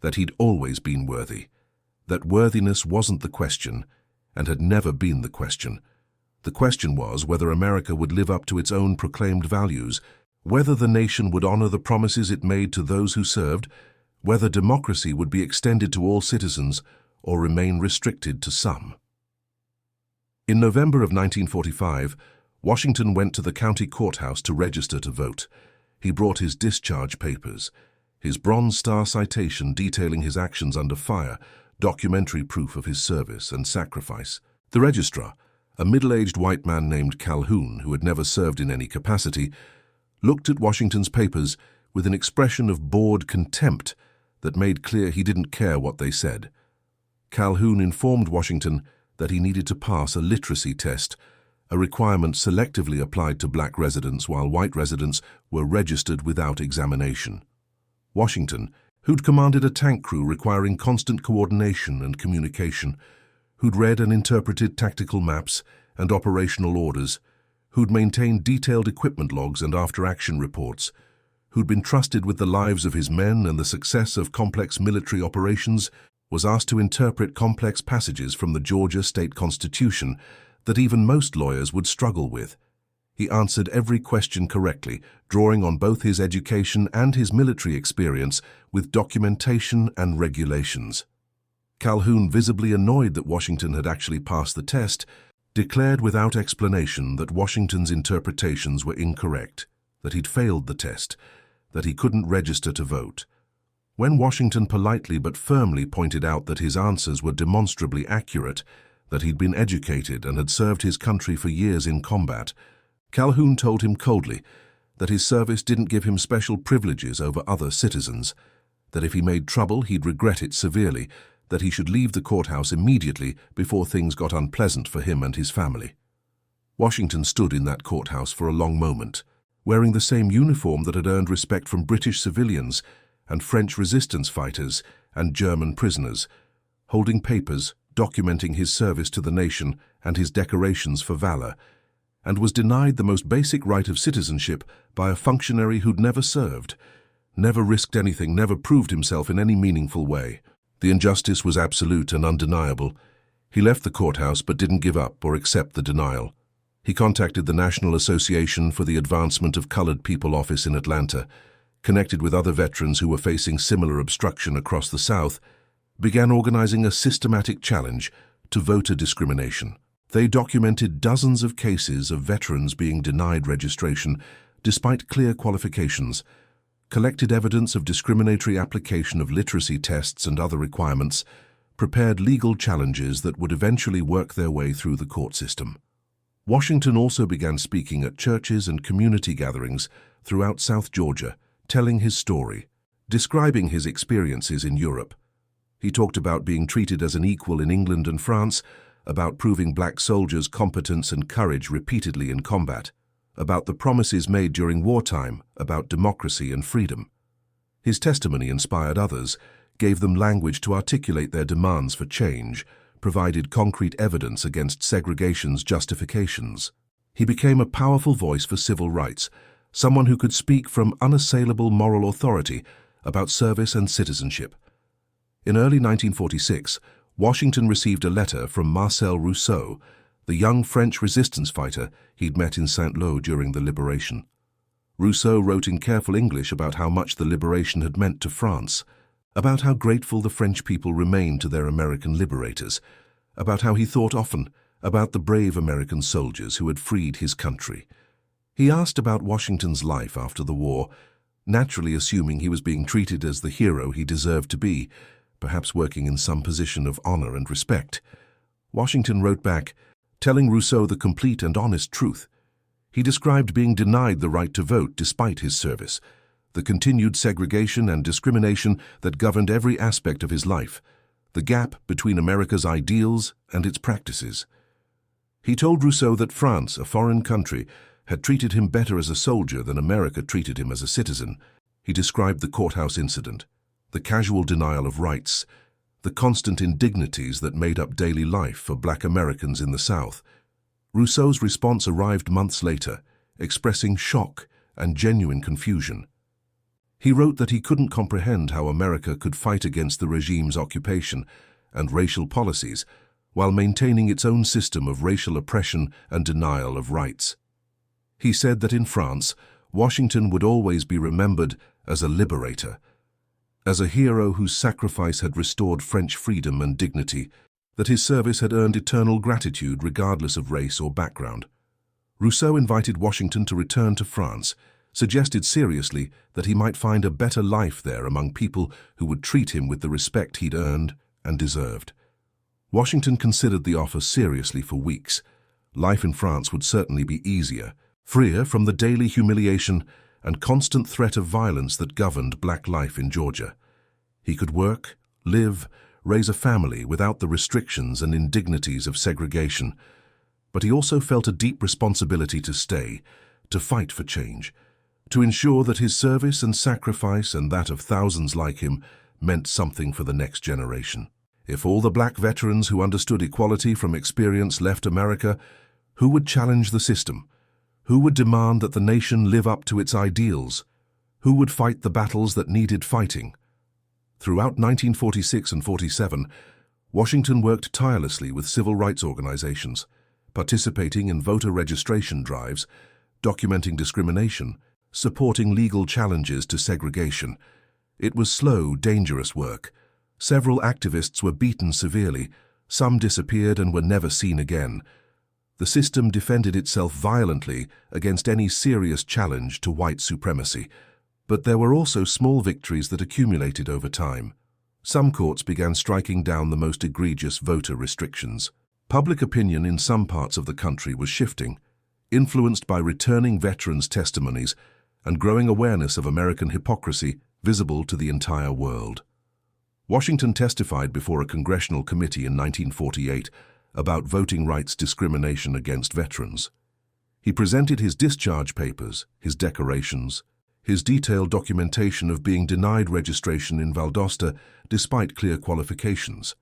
that he'd always been worthy, that worthiness wasn't the question and had never been the question. The question was whether America would live up to its own proclaimed values, whether the nation would honor the promises it made to those who served, whether democracy would be extended to all citizens or remain restricted to some. In November of 1945, Washington went to the county courthouse to register to vote. He brought his discharge papers, his Bronze Star citation detailing his actions under fire, documentary proof of his service and sacrifice. The registrar, a middle-aged white man named Calhoun, who had never served in any capacity, looked at Washington's papers with an expression of bored contempt that made clear he didn't care what they said. Calhoun informed Washington that he needed to pass a literacy test, a requirement selectively applied to black residents while white residents were registered without examination. Washington, who'd commanded a tank crew requiring constant coordination and communication, who'd read and interpreted tactical maps and operational orders, who'd maintained detailed equipment logs and after-action reports, who'd been trusted with the lives of his men and the success of complex military operations, was asked to interpret complex passages from the Georgia state constitution that even most lawyers would struggle with. He answered every question correctly, drawing on both his education and his military experience with documentation and regulations. Calhoun, visibly annoyed that Washington had actually passed the test, declared without explanation that Washington's interpretations were incorrect, that he'd failed the test, that he couldn't register to vote. When Washington politely but firmly pointed out that his answers were demonstrably accurate, that he'd been educated and had served his country for years in combat, Calhoun told him coldly that his service didn't give him special privileges over other citizens, that if he made trouble he'd regret it severely, that he should leave the courthouse immediately before things got unpleasant for him and his family. Washington stood in that courthouse for a long moment, wearing the same uniform that had earned respect from British civilians and French resistance fighters and German prisoners, holding papers, documenting his service to the nation and his decorations for valor, and was denied the most basic right of citizenship by a functionary who'd never served, never risked anything, never proved himself in any meaningful way. The injustice was absolute and undeniable. He left the courthouse but didn't give up or accept the denial. He contacted the National Association for the Advancement of Colored People office in Atlanta, connected with other veterans who were facing similar obstruction across the South, began organizing a systematic challenge to voter discrimination. They documented dozens of cases of veterans being denied registration despite clear qualifications, collected evidence of discriminatory application of literacy tests and other requirements, prepared legal challenges that would eventually work their way through the court system. Washington also began speaking at churches and community gatherings throughout South Georgia, telling his story, describing his experiences in Europe. He talked about being treated as an equal in England and France, about proving black soldiers' competence and courage repeatedly in combat, about the promises made during wartime, about democracy and freedom. His testimony inspired others, gave them language to articulate their demands for change, provided concrete evidence against segregation's justifications. He became a powerful voice for civil rights, someone who could speak from unassailable moral authority about service and citizenship. In early 1946, Washington received a letter from Marcel Rousseau, the young French resistance fighter he'd met in Saint-Lô during the liberation. Rousseau wrote in careful English about how much the liberation had meant to France, about how grateful the French people remained to their American liberators, about how he thought often about the brave American soldiers who had freed his country. He asked about Washington's life after the war, naturally assuming he was being treated as the hero he deserved to be, perhaps working in some position of honor and respect. Washington wrote back, telling Rousseau the complete and honest truth. He described being denied the right to vote despite his service, the continued segregation and discrimination that governed every aspect of his life, the gap between America's ideals and its practices. He told Rousseau that France, a foreign country, had treated him better as a soldier than America treated him as a citizen. He described the courthouse incident, the casual denial of rights, the constant indignities that made up daily life for black Americans in the South. Rousseau's response arrived months later, expressing shock and genuine confusion. He wrote that he couldn't comprehend how America could fight against the regime's occupation and racial policies while maintaining its own system of racial oppression and denial of rights. He said that in France, Washington would always be remembered as a liberator, as a hero whose sacrifice had restored French freedom and dignity, that his service had earned eternal gratitude regardless of race or background. Rousseau invited Washington to return to France, suggested seriously that he might find a better life there among people who would treat him with the respect he'd earned and deserved. Washington considered the offer seriously for weeks. Life in France would certainly be easier, freer from the daily humiliation and constant threat of violence that governed black life in Georgia. He could work, live, raise a family without the restrictions and indignities of segregation. But he also felt a deep responsibility to stay, to fight for change, to ensure that his service and sacrifice and that of thousands like him meant something for the next generation. If all the black veterans who understood equality from experience left America, who would challenge the system? Who would demand that the nation live up to its ideals? Who would fight the battles that needed fighting? Throughout 1946 and 47, Washington worked tirelessly with civil rights organizations, participating in voter registration drives, documenting discrimination, supporting legal challenges to segregation. It was slow, dangerous work. Several activists were beaten severely, some disappeared and were never seen again. The system defended itself violently against any serious challenge to white supremacy, but there were also small victories that accumulated over time. Some courts began striking down the most egregious voter restrictions. Public opinion in some parts of the country was shifting, influenced by returning veterans' testimonies and growing awareness of American hypocrisy visible to the entire world. Washington testified before a congressional committee in 1948 about voting rights discrimination against veterans. He presented his discharge papers, his decorations, his detailed documentation of being denied registration in Valdosta despite clear qualifications.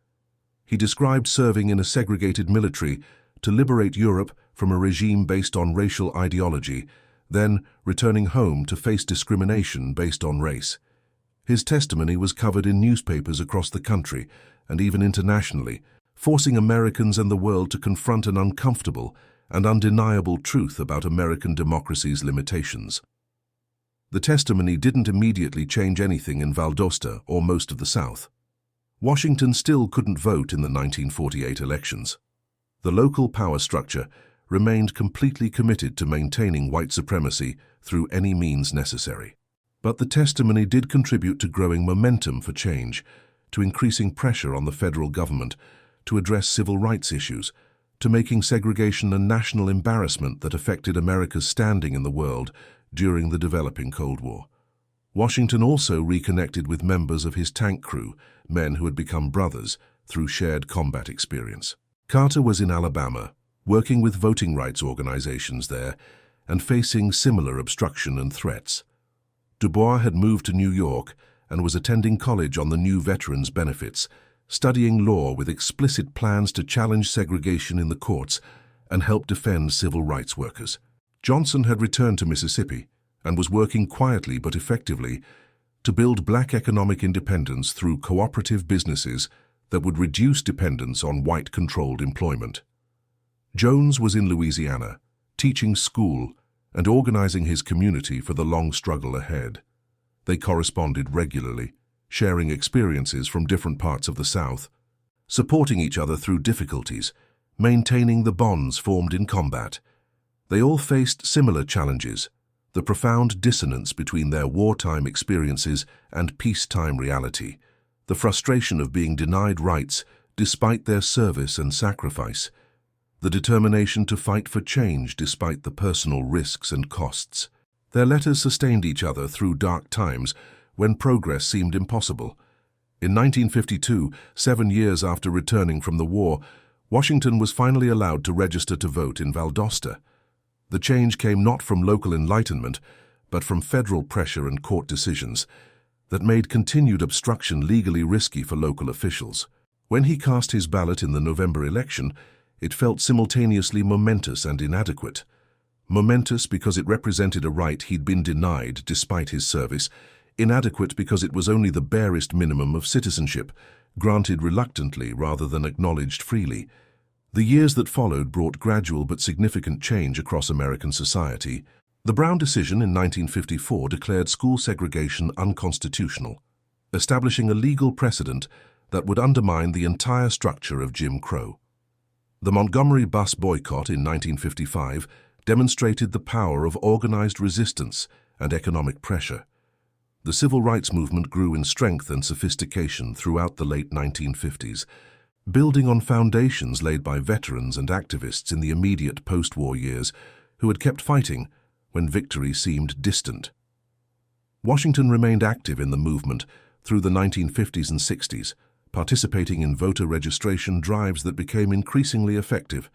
He described serving in a segregated military to liberate Europe from a regime based on racial ideology, then returning home to face discrimination based on race. His testimony was covered in newspapers across the country and even internationally, forcing Americans and the world to confront an uncomfortable and undeniable truth about American democracy's limitations. The testimony didn't immediately change anything in Valdosta or most of the South. Washington still couldn't vote in the 1948 elections. The local power structure remained completely committed to maintaining white supremacy through any means necessary. But the testimony did contribute to growing momentum for change, to increasing pressure on the federal government, to address civil rights issues, to making segregation a national embarrassment that affected America's standing in the world during the developing Cold War. Washington also reconnected with members of his tank crew, men who had become brothers through shared combat experience. Carter was in Alabama, working with voting rights organizations there and facing similar obstruction and threats. Dubois had moved to New York and was attending college on the new veterans' benefits, studying law with explicit plans to challenge segregation in the courts and help defend civil rights workers. Johnson had returned to Mississippi and was working quietly but effectively to build black economic independence through cooperative businesses that would reduce dependence on white-controlled employment. Jones was in Louisiana, teaching school and organizing his community for the long struggle ahead. They corresponded regularly, sharing experiences from different parts of the South, supporting each other through difficulties, maintaining the bonds formed in combat. They all faced similar challenges, the profound dissonance between their wartime experiences and peacetime reality, the frustration of being denied rights despite their service and sacrifice, the determination to fight for change despite the personal risks and costs. Their letters sustained each other through dark times when progress seemed impossible. In 1952, 7 years after returning from the war, Washington was finally allowed to register to vote in Valdosta. The change came not from local enlightenment, but from federal pressure and court decisions that made continued obstruction legally risky for local officials. When he cast his ballot in the November election, it felt simultaneously momentous and inadequate. Momentous because it represented a right he'd been denied despite his service, inadequate because it was only the barest minimum of citizenship, granted reluctantly rather than acknowledged freely. The years that followed brought gradual but significant change across American society. The Brown decision in 1954 declared school segregation unconstitutional, establishing a legal precedent that would undermine the entire structure of Jim Crow. The Montgomery bus boycott in 1955 demonstrated the power of organized resistance and economic pressure. The civil rights movement grew in strength and sophistication throughout the late 1950s, building on foundations laid by veterans and activists in the immediate post-war years who had kept fighting when victory seemed distant. Washington remained active in the movement through the 1950s and 60s, participating in voter registration drives that became increasingly effective,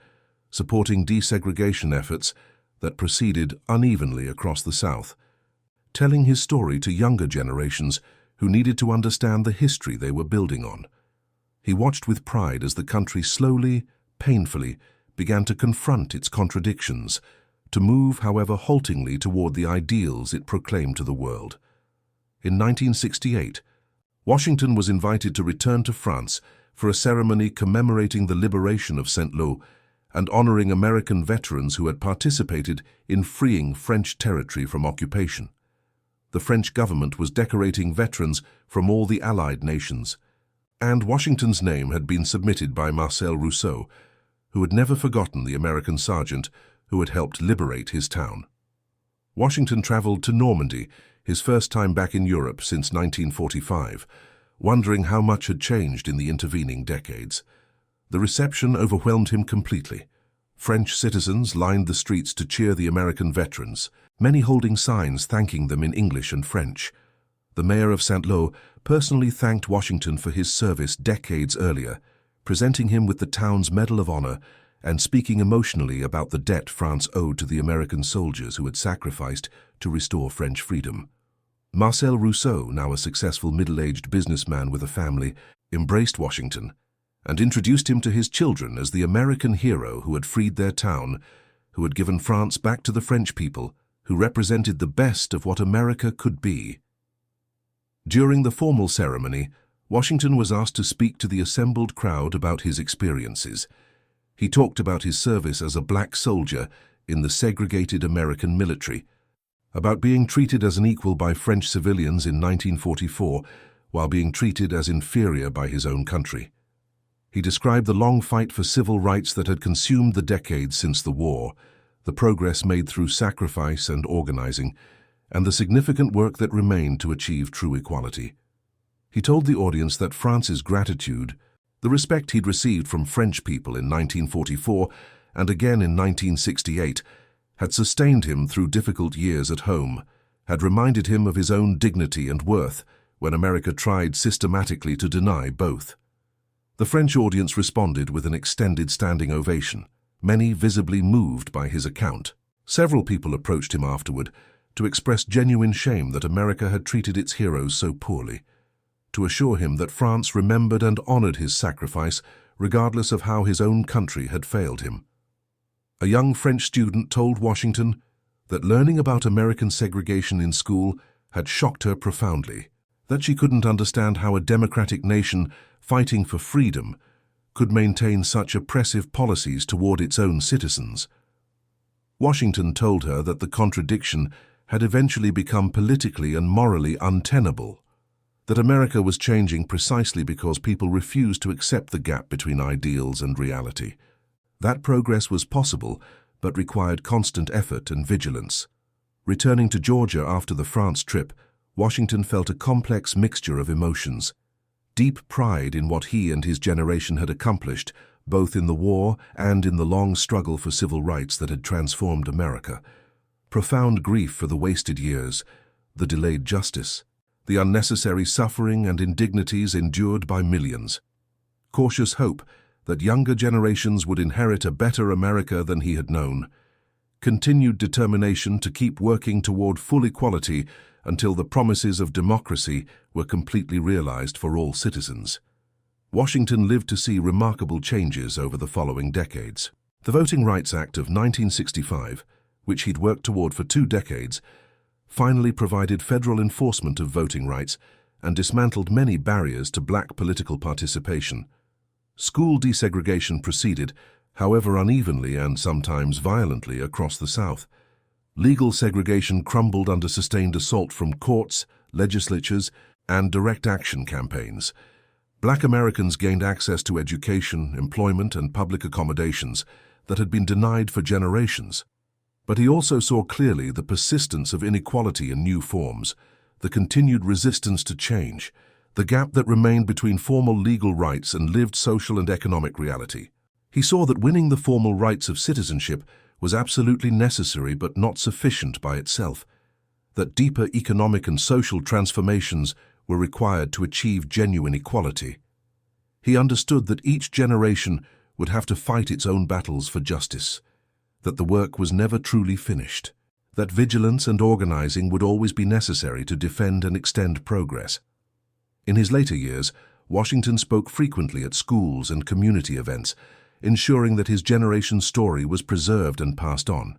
supporting desegregation efforts that proceeded unevenly across the South, telling his story to younger generations who needed to understand the history they were building on. He watched with pride as the country slowly, painfully, began to confront its contradictions, to move, however haltingly, toward the ideals it proclaimed to the world. In 1968, Washington was invited to return to France for a ceremony commemorating the liberation of Saint-Lô and honoring American veterans who had participated in freeing French territory from occupation. The French government was decorating veterans from all the Allied nations, and Washington's name had been submitted by Marcel Rousseau, who had never forgotten the American sergeant who had helped liberate his town. Washington traveled to Normandy, his first time back in Europe since 1945, wondering how much had changed in the intervening decades. The reception overwhelmed him completely. French citizens lined the streets to cheer the American veterans, many holding signs thanking them in English and French. The mayor of Saint-Lô personally thanked Washington for his service decades earlier, presenting him with the town's Medal of Honor and speaking emotionally about the debt France owed to the American soldiers who had sacrificed to restore French freedom. Marcel Rousseau, now a successful middle-aged businessman with a family, embraced Washington and introduced him to his children as the American hero who had freed their town, who had given France back to the French people, who represented the best of what America could be. During the formal ceremony, Washington was asked to speak to the assembled crowd about his experiences. He talked about his service as a black soldier in the segregated American military, about being treated as an equal by French civilians in 1944, while being treated as inferior by his own country. He described the long fight for civil rights that had consumed the decades since the war, the progress made through sacrifice and organizing, and the significant work that remained to achieve true equality. He told the audience that France's gratitude, the respect he'd received from French people in 1944 and again in 1968, had sustained him through difficult years at home, had reminded him of his own dignity and worth when America tried systematically to deny both. The French audience responded with an extended standing ovation, many visibly moved by his account. Several people approached him afterward to express genuine shame that America had treated its heroes so poorly, to assure him that France remembered and honored his sacrifice regardless of how his own country had failed him. A young French student told Washington that learning about American segregation in school had shocked her profoundly, that she couldn't understand how a democratic nation fighting for freedom could maintain such oppressive policies toward its own citizens. Washington told her that the contradiction had eventually become politically and morally untenable, that America was changing precisely because people refused to accept the gap between ideals and reality. That progress was possible, but required constant effort and vigilance. Returning to Georgia after the France trip, Washington felt a complex mixture of emotions. Deep pride in what he and his generation had accomplished, both in the war and in the long struggle for civil rights that had transformed America. Profound grief for the wasted years, the delayed justice, the unnecessary suffering and indignities endured by millions. Cautious hope that younger generations would inherit a better America than he had known. Continued determination to keep working toward full equality until the promises of democracy were completely realized for all citizens. Washington lived to see remarkable changes over the following decades. The Voting Rights Act of 1965, which he'd worked toward for 2 decades, finally provided federal enforcement of voting rights and dismantled many barriers to black political participation. School desegregation proceeded, however unevenly and sometimes violently, across the South. Legal segregation crumbled under sustained assault from courts, legislatures, and direct action campaigns. Black Americans gained access to education, employment, and public accommodations that had been denied for generations. But he also saw clearly the persistence of inequality in new forms, the continued resistance to change, the gap that remained between formal legal rights and lived social and economic reality. He saw that winning the formal rights of citizenship was absolutely necessary but not sufficient by itself, that deeper economic and social transformations were required to achieve genuine equality. He understood that each generation would have to fight its own battles for justice, that the work was never truly finished, that vigilance and organizing would always be necessary to defend and extend progress. In his later years, Washington spoke frequently at schools and community events, ensuring that his generation's story was preserved and passed on.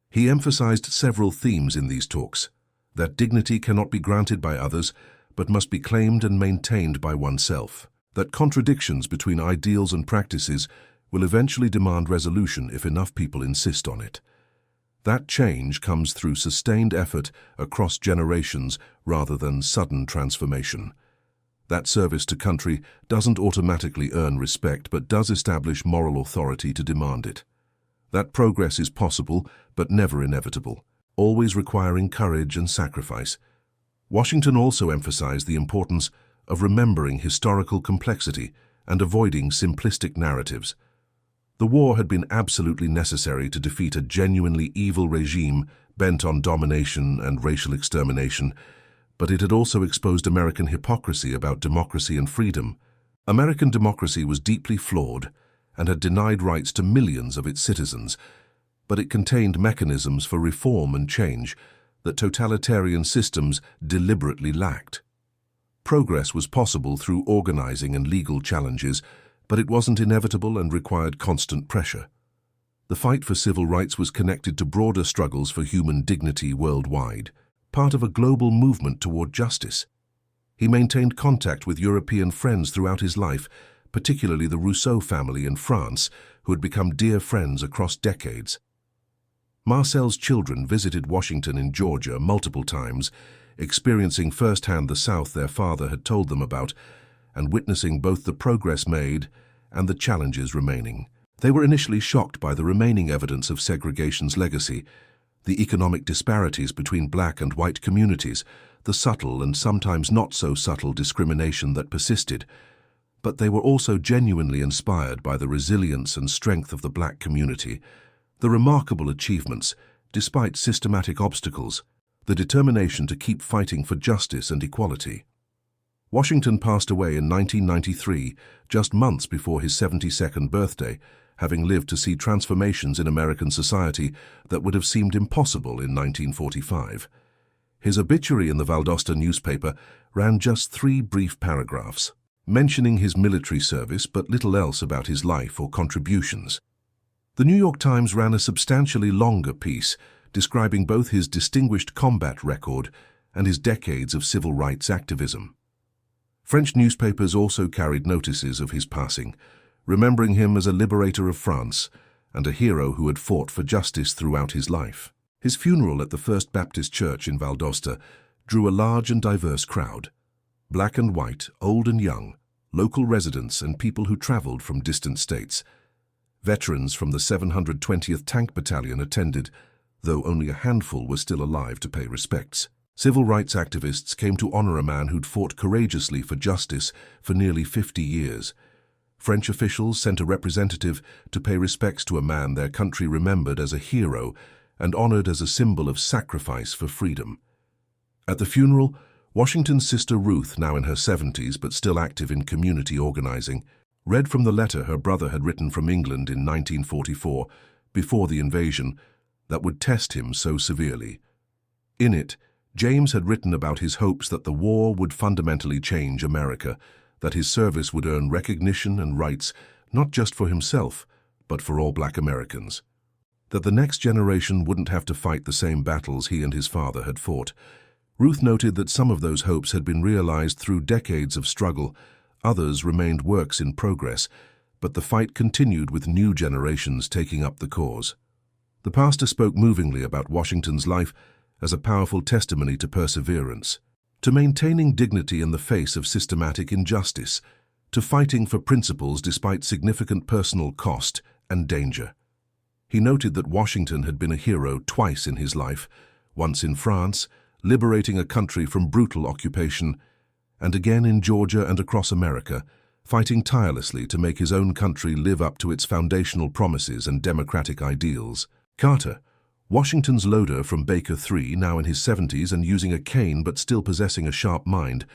He emphasized several themes in these talks: that dignity cannot be granted by others, but must be claimed and maintained by oneself; that contradictions between ideals and practices will eventually demand resolution if enough people insist on it; that change comes through sustained effort across generations rather than sudden transformation; that service to country doesn't automatically earn respect but does establish moral authority to demand it; that progress is possible but never inevitable, always requiring courage and sacrifice. Washington also emphasized the importance of remembering historical complexity and avoiding simplistic narratives. The war had been absolutely necessary to defeat a genuinely evil regime bent on domination and racial extermination, but it had also exposed American hypocrisy about democracy and freedom. American democracy was deeply flawed and had denied rights to millions of its citizens, but it contained mechanisms for reform and change that totalitarian systems deliberately lacked. Progress was possible through organizing and legal challenges, but it wasn't inevitable and required constant pressure. The fight for civil rights was connected to broader struggles for human dignity worldwide, part of a global movement toward justice. He maintained contact with European friends throughout his life, particularly the Rousseau family in France, who had become dear friends across decades. Marcel's children visited Washington in Georgia multiple times, experiencing firsthand the South their father had told them about, and witnessing both the progress made and the challenges remaining. They were initially shocked by the remaining evidence of segregation's legacy, the economic disparities between black and white communities, the subtle and sometimes not so subtle discrimination that persisted. But they were also genuinely inspired by the resilience and strength of the black community, the remarkable achievements, despite systematic obstacles, the determination to keep fighting for justice and equality. Washington passed away in 1993, just months before his 72nd birthday, having lived to see transformations in American society that would have seemed impossible in 1945. His obituary in the Valdosta newspaper ran just 3 brief paragraphs, mentioning his military service but little else about his life or contributions. The New York Times ran a substantially longer piece, describing both his distinguished combat record and his decades of civil rights activism. French newspapers also carried notices of his passing, remembering him as a liberator of France and a hero who had fought for justice throughout his life. His funeral at the First Baptist Church in Valdosta drew a large and diverse crowd. Black and white, old and young, local residents and people who traveled from distant states. Veterans from the 720th Tank Battalion attended, though only a handful were still alive to pay respects. Civil rights activists came to honor a man who'd fought courageously for justice for nearly 50 years. French officials sent a representative to pay respects to a man their country remembered as a hero and honored as a symbol of sacrifice for freedom. At the funeral, Washington's sister Ruth, now in her 70s but still active in community organizing, read from the letter her brother had written from England in 1944, before the invasion, that would test him so severely. In it, James had written about his hopes that the war would fundamentally change America, that his service would earn recognition and rights not just for himself, but for all black Americans. That the next generation wouldn't have to fight the same battles he and his father had fought. Ruth noted that some of those hopes had been realized through decades of struggle, others remained works in progress, but the fight continued with new generations taking up the cause. The pastor spoke movingly about Washington's life as a powerful testimony to perseverance, to maintaining dignity in the face of systematic injustice, to fighting for principles despite significant personal cost and danger. He noted that Washington had been a hero twice in his life, once in France, liberating a country from brutal occupation, and again in Georgia and across America, fighting tirelessly to make his own country live up to its foundational promises and democratic ideals. Carter, Washington's loader from Baker III, now in his 70s and using a cane but still possessing a sharp mind,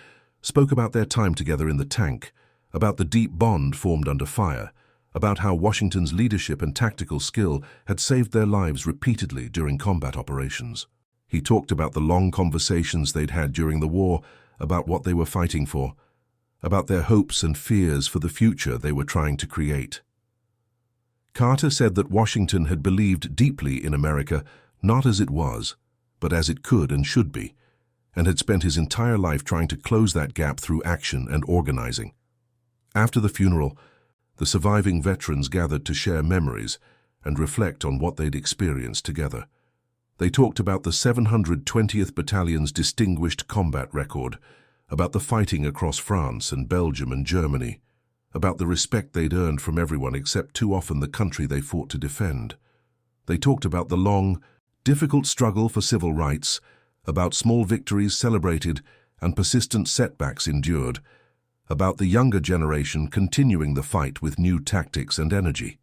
spoke about their time together in the tank, about the deep bond formed under fire, about how Washington's leadership and tactical skill had saved their lives repeatedly during combat operations. He talked about the long conversations they'd had during the war, about what they were fighting for, about their hopes and fears for the future they were trying to create. Carter said that Washington had believed deeply in America, not as it was, but as it could and should be, and had spent his entire life trying to close that gap through action and organizing. After the funeral, the surviving veterans gathered to share memories and reflect on what they'd experienced together. They talked about the 720th Battalion's distinguished combat record, about the fighting across France and Belgium and Germany, about the respect they'd earned from everyone except too often the country they fought to defend. They talked about the long, difficult struggle for civil rights, about small victories celebrated and persistent setbacks endured, about the younger generation continuing the fight with new tactics and energy.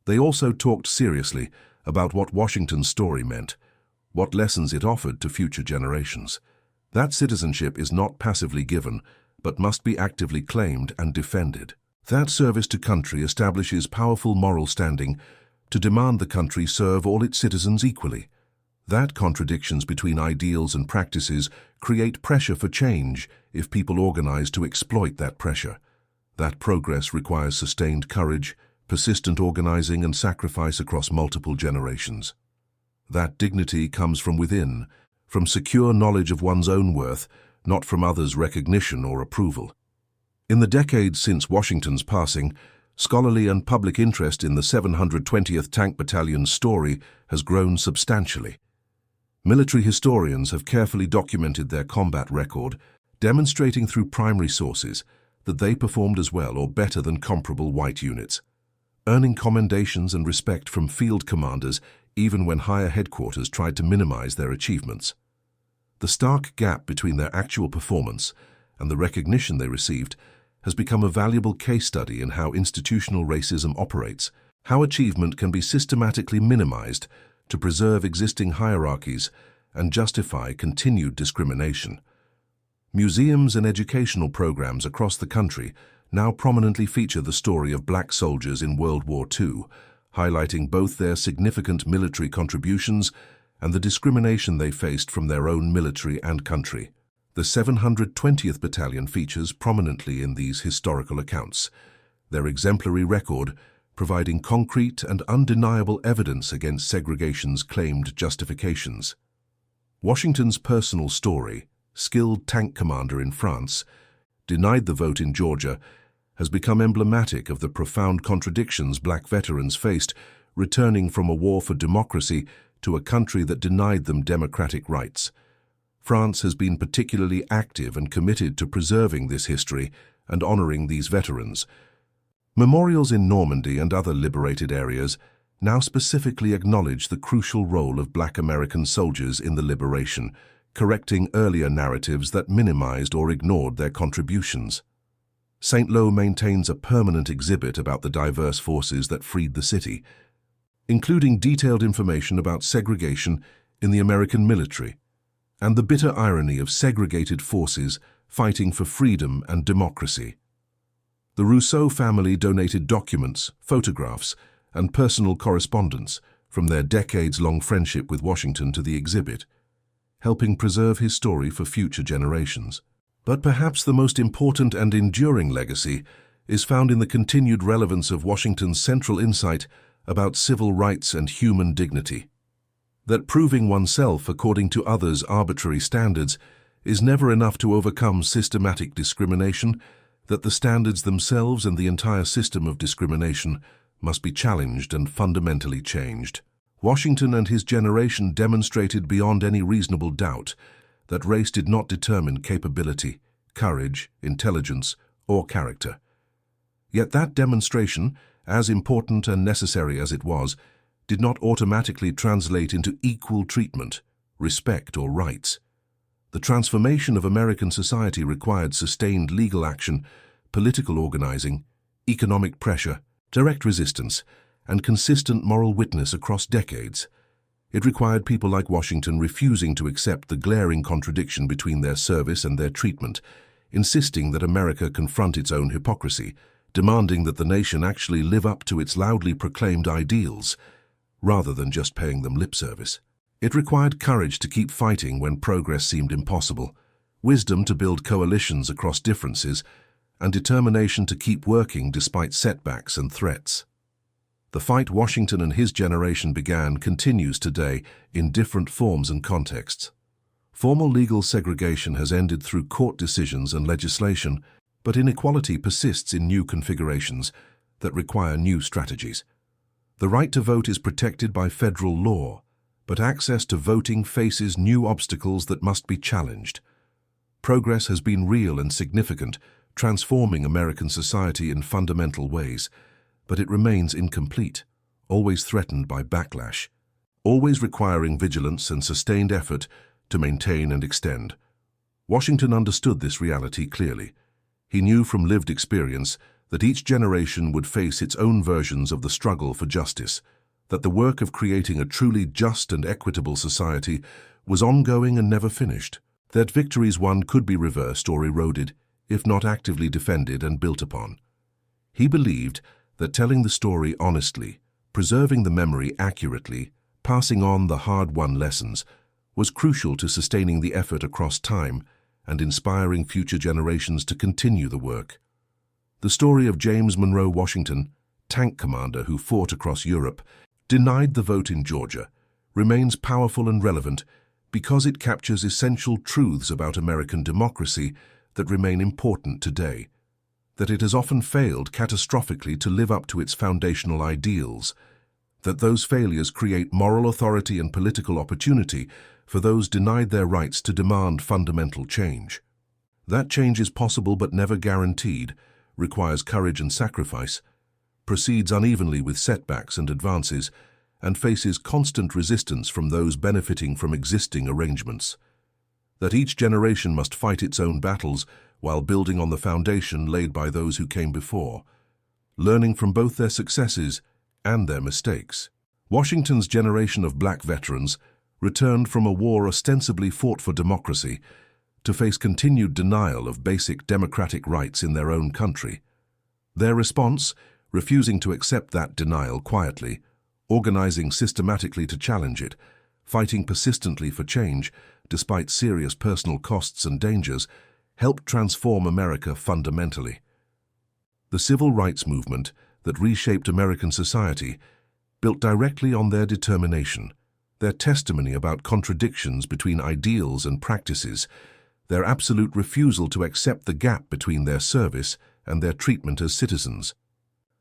They also talked seriously about what Washington's story meant, what lessons it offered to future generations. That citizenship is not passively given, but must be actively claimed and defended. That service to country establishes powerful moral standing to demand the country serve all its citizens equally. That contradictions between ideals and practices create pressure for change if people organize to exploit that pressure. That progress requires sustained courage, persistent organizing, and sacrifice across multiple generations. That dignity comes from within, from secure knowledge of one's own worth, not from others' recognition or approval. In the decades since Washington's passing, scholarly and public interest in the 720th Tank Battalion's story has grown substantially. Military historians have carefully documented their combat record, demonstrating through primary sources that they performed as well or better than comparable white units, earning commendations and respect from field commanders even when higher headquarters tried to minimize their achievements. The stark gap between their actual performance and the recognition they received has become a valuable case study in how institutional racism operates, how achievement can be systematically minimized to preserve existing hierarchies and justify continued discrimination. Museums and educational programs across the country now prominently feature the story of black soldiers in World War II, highlighting both their significant military contributions and the discrimination they faced from their own military and country. The 720th Battalion features prominently in these historical accounts, their exemplary record providing concrete and undeniable evidence against segregation's claimed justifications. Washington's personal story, skilled tank commander in France, denied the vote in Georgia, has become emblematic of the profound contradictions black veterans faced returning from a war for democracy to a country that denied them democratic rights. France has been particularly active and committed to preserving this history and honoring these veterans. Memorials in Normandy and other liberated areas now specifically acknowledge the crucial role of black American soldiers in the liberation, correcting earlier narratives that minimized or ignored their contributions. St. Lo maintains a permanent exhibit about the diverse forces that freed the city, including detailed information about segregation in the American military and the bitter irony of segregated forces fighting for freedom and democracy. The Rousseau family donated documents, photographs, and personal correspondence from their decades-long friendship with Washington to the exhibit, helping preserve his story for future generations. But perhaps the most important and enduring legacy is found in the continued relevance of Washington's central insight about civil rights and human dignity. That proving oneself according to others' arbitrary standards is never enough to overcome systematic discrimination, that the standards themselves and the entire system of discrimination must be challenged and fundamentally changed. Washington and his generation demonstrated beyond any reasonable doubt that race did not determine capability, courage, intelligence, or character. Yet that demonstration, as important and necessary as it was, did not automatically translate into equal treatment, respect, or rights. The transformation of American society required sustained legal action, political organizing, economic pressure, direct resistance, and consistent moral witness across decades. It required people like Washington refusing to accept the glaring contradiction between their service and their treatment, insisting that America confront its own hypocrisy, demanding that the nation actually live up to its loudly proclaimed ideals, rather than just paying them lip service. It required courage to keep fighting when progress seemed impossible, wisdom to build coalitions across differences, and determination to keep working despite setbacks and threats. The fight Washington and his generation began continues today in different forms and contexts. Formal legal segregation has ended through court decisions and legislation, but inequality persists in new configurations that require new strategies. The right to vote is protected by federal law, but access to voting faces new obstacles that must be challenged. Progress has been real and significant, transforming American society in fundamental ways, but it remains incomplete, always threatened by backlash, always requiring vigilance and sustained effort to maintain and extend. Washington understood this reality clearly. He knew from lived experience that each generation would face its own versions of the struggle for justice, that the work of creating a truly just and equitable society was ongoing and never finished, that victories won could be reversed or eroded, if not actively defended and built upon. He believed that telling the story honestly, preserving the memory accurately, passing on the hard-won lessons, was crucial to sustaining the effort across time and inspiring future generations to continue the work. The story of James Monroe Washington, tank commander who fought across Europe, denied the vote in Georgia, remains powerful and relevant because it captures essential truths about American democracy that remain important today. That it has often failed catastrophically to live up to its foundational ideals, that those failures create moral authority and political opportunity for those denied their rights to demand fundamental change. That change is possible but never guaranteed, requires courage and sacrifice, proceeds unevenly with setbacks and advances, and faces constant resistance from those benefiting from existing arrangements. That each generation must fight its own battles while building on the foundation laid by those who came before, learning from both their successes and their mistakes. Washington's generation of black veterans returned from a war ostensibly fought for democracy to face continued denial of basic democratic rights in their own country. Their response, refusing to accept that denial quietly, organizing systematically to challenge it, fighting persistently for change despite serious personal costs and dangers, helped transform America fundamentally. The civil rights movement that reshaped American society built directly on their determination, their testimony about contradictions between ideals and practices, their absolute refusal to accept the gap between their service and their treatment as citizens.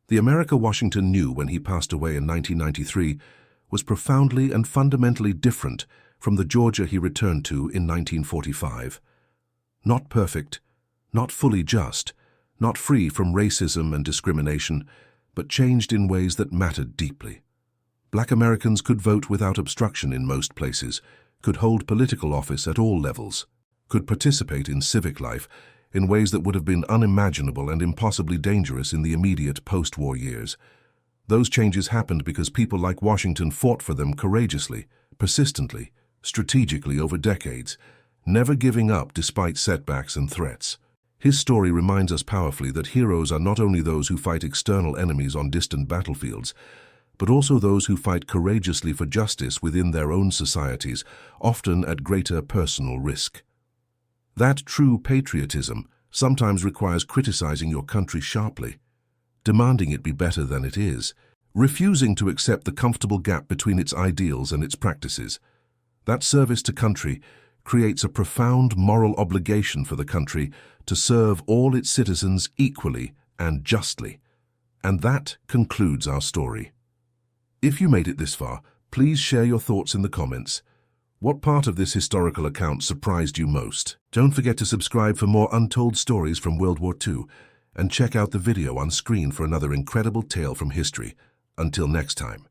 The America Washington knew when he passed away in 1993 was profoundly and fundamentally different from the Georgia he returned to in 1945. Not perfect, not fully just, not free from racism and discrimination, but changed in ways that mattered deeply. Black Americans could vote without obstruction in most places, could hold political office at all levels, could participate in civic life in ways that would have been unimaginable and impossibly dangerous in the immediate post-war years. Those changes happened because people like Washington fought for them courageously, persistently, strategically over decades, never giving up despite setbacks and threats. His story reminds us powerfully that heroes are not only those who fight external enemies on distant battlefields, but also those who fight courageously for justice within their own societies, often at greater personal risk. That true patriotism sometimes requires criticizing your country sharply, demanding it be better than it is, refusing to accept the comfortable gap between its ideals and its practices. That service to country creates a profound moral obligation for the country to serve all its citizens equally and justly. And that concludes our story. If you made it this far, please share your thoughts in the comments. What part of this historical account surprised you most? Don't forget to subscribe for more untold stories from World War II, and check out the video on screen for another incredible tale from history. Until next time.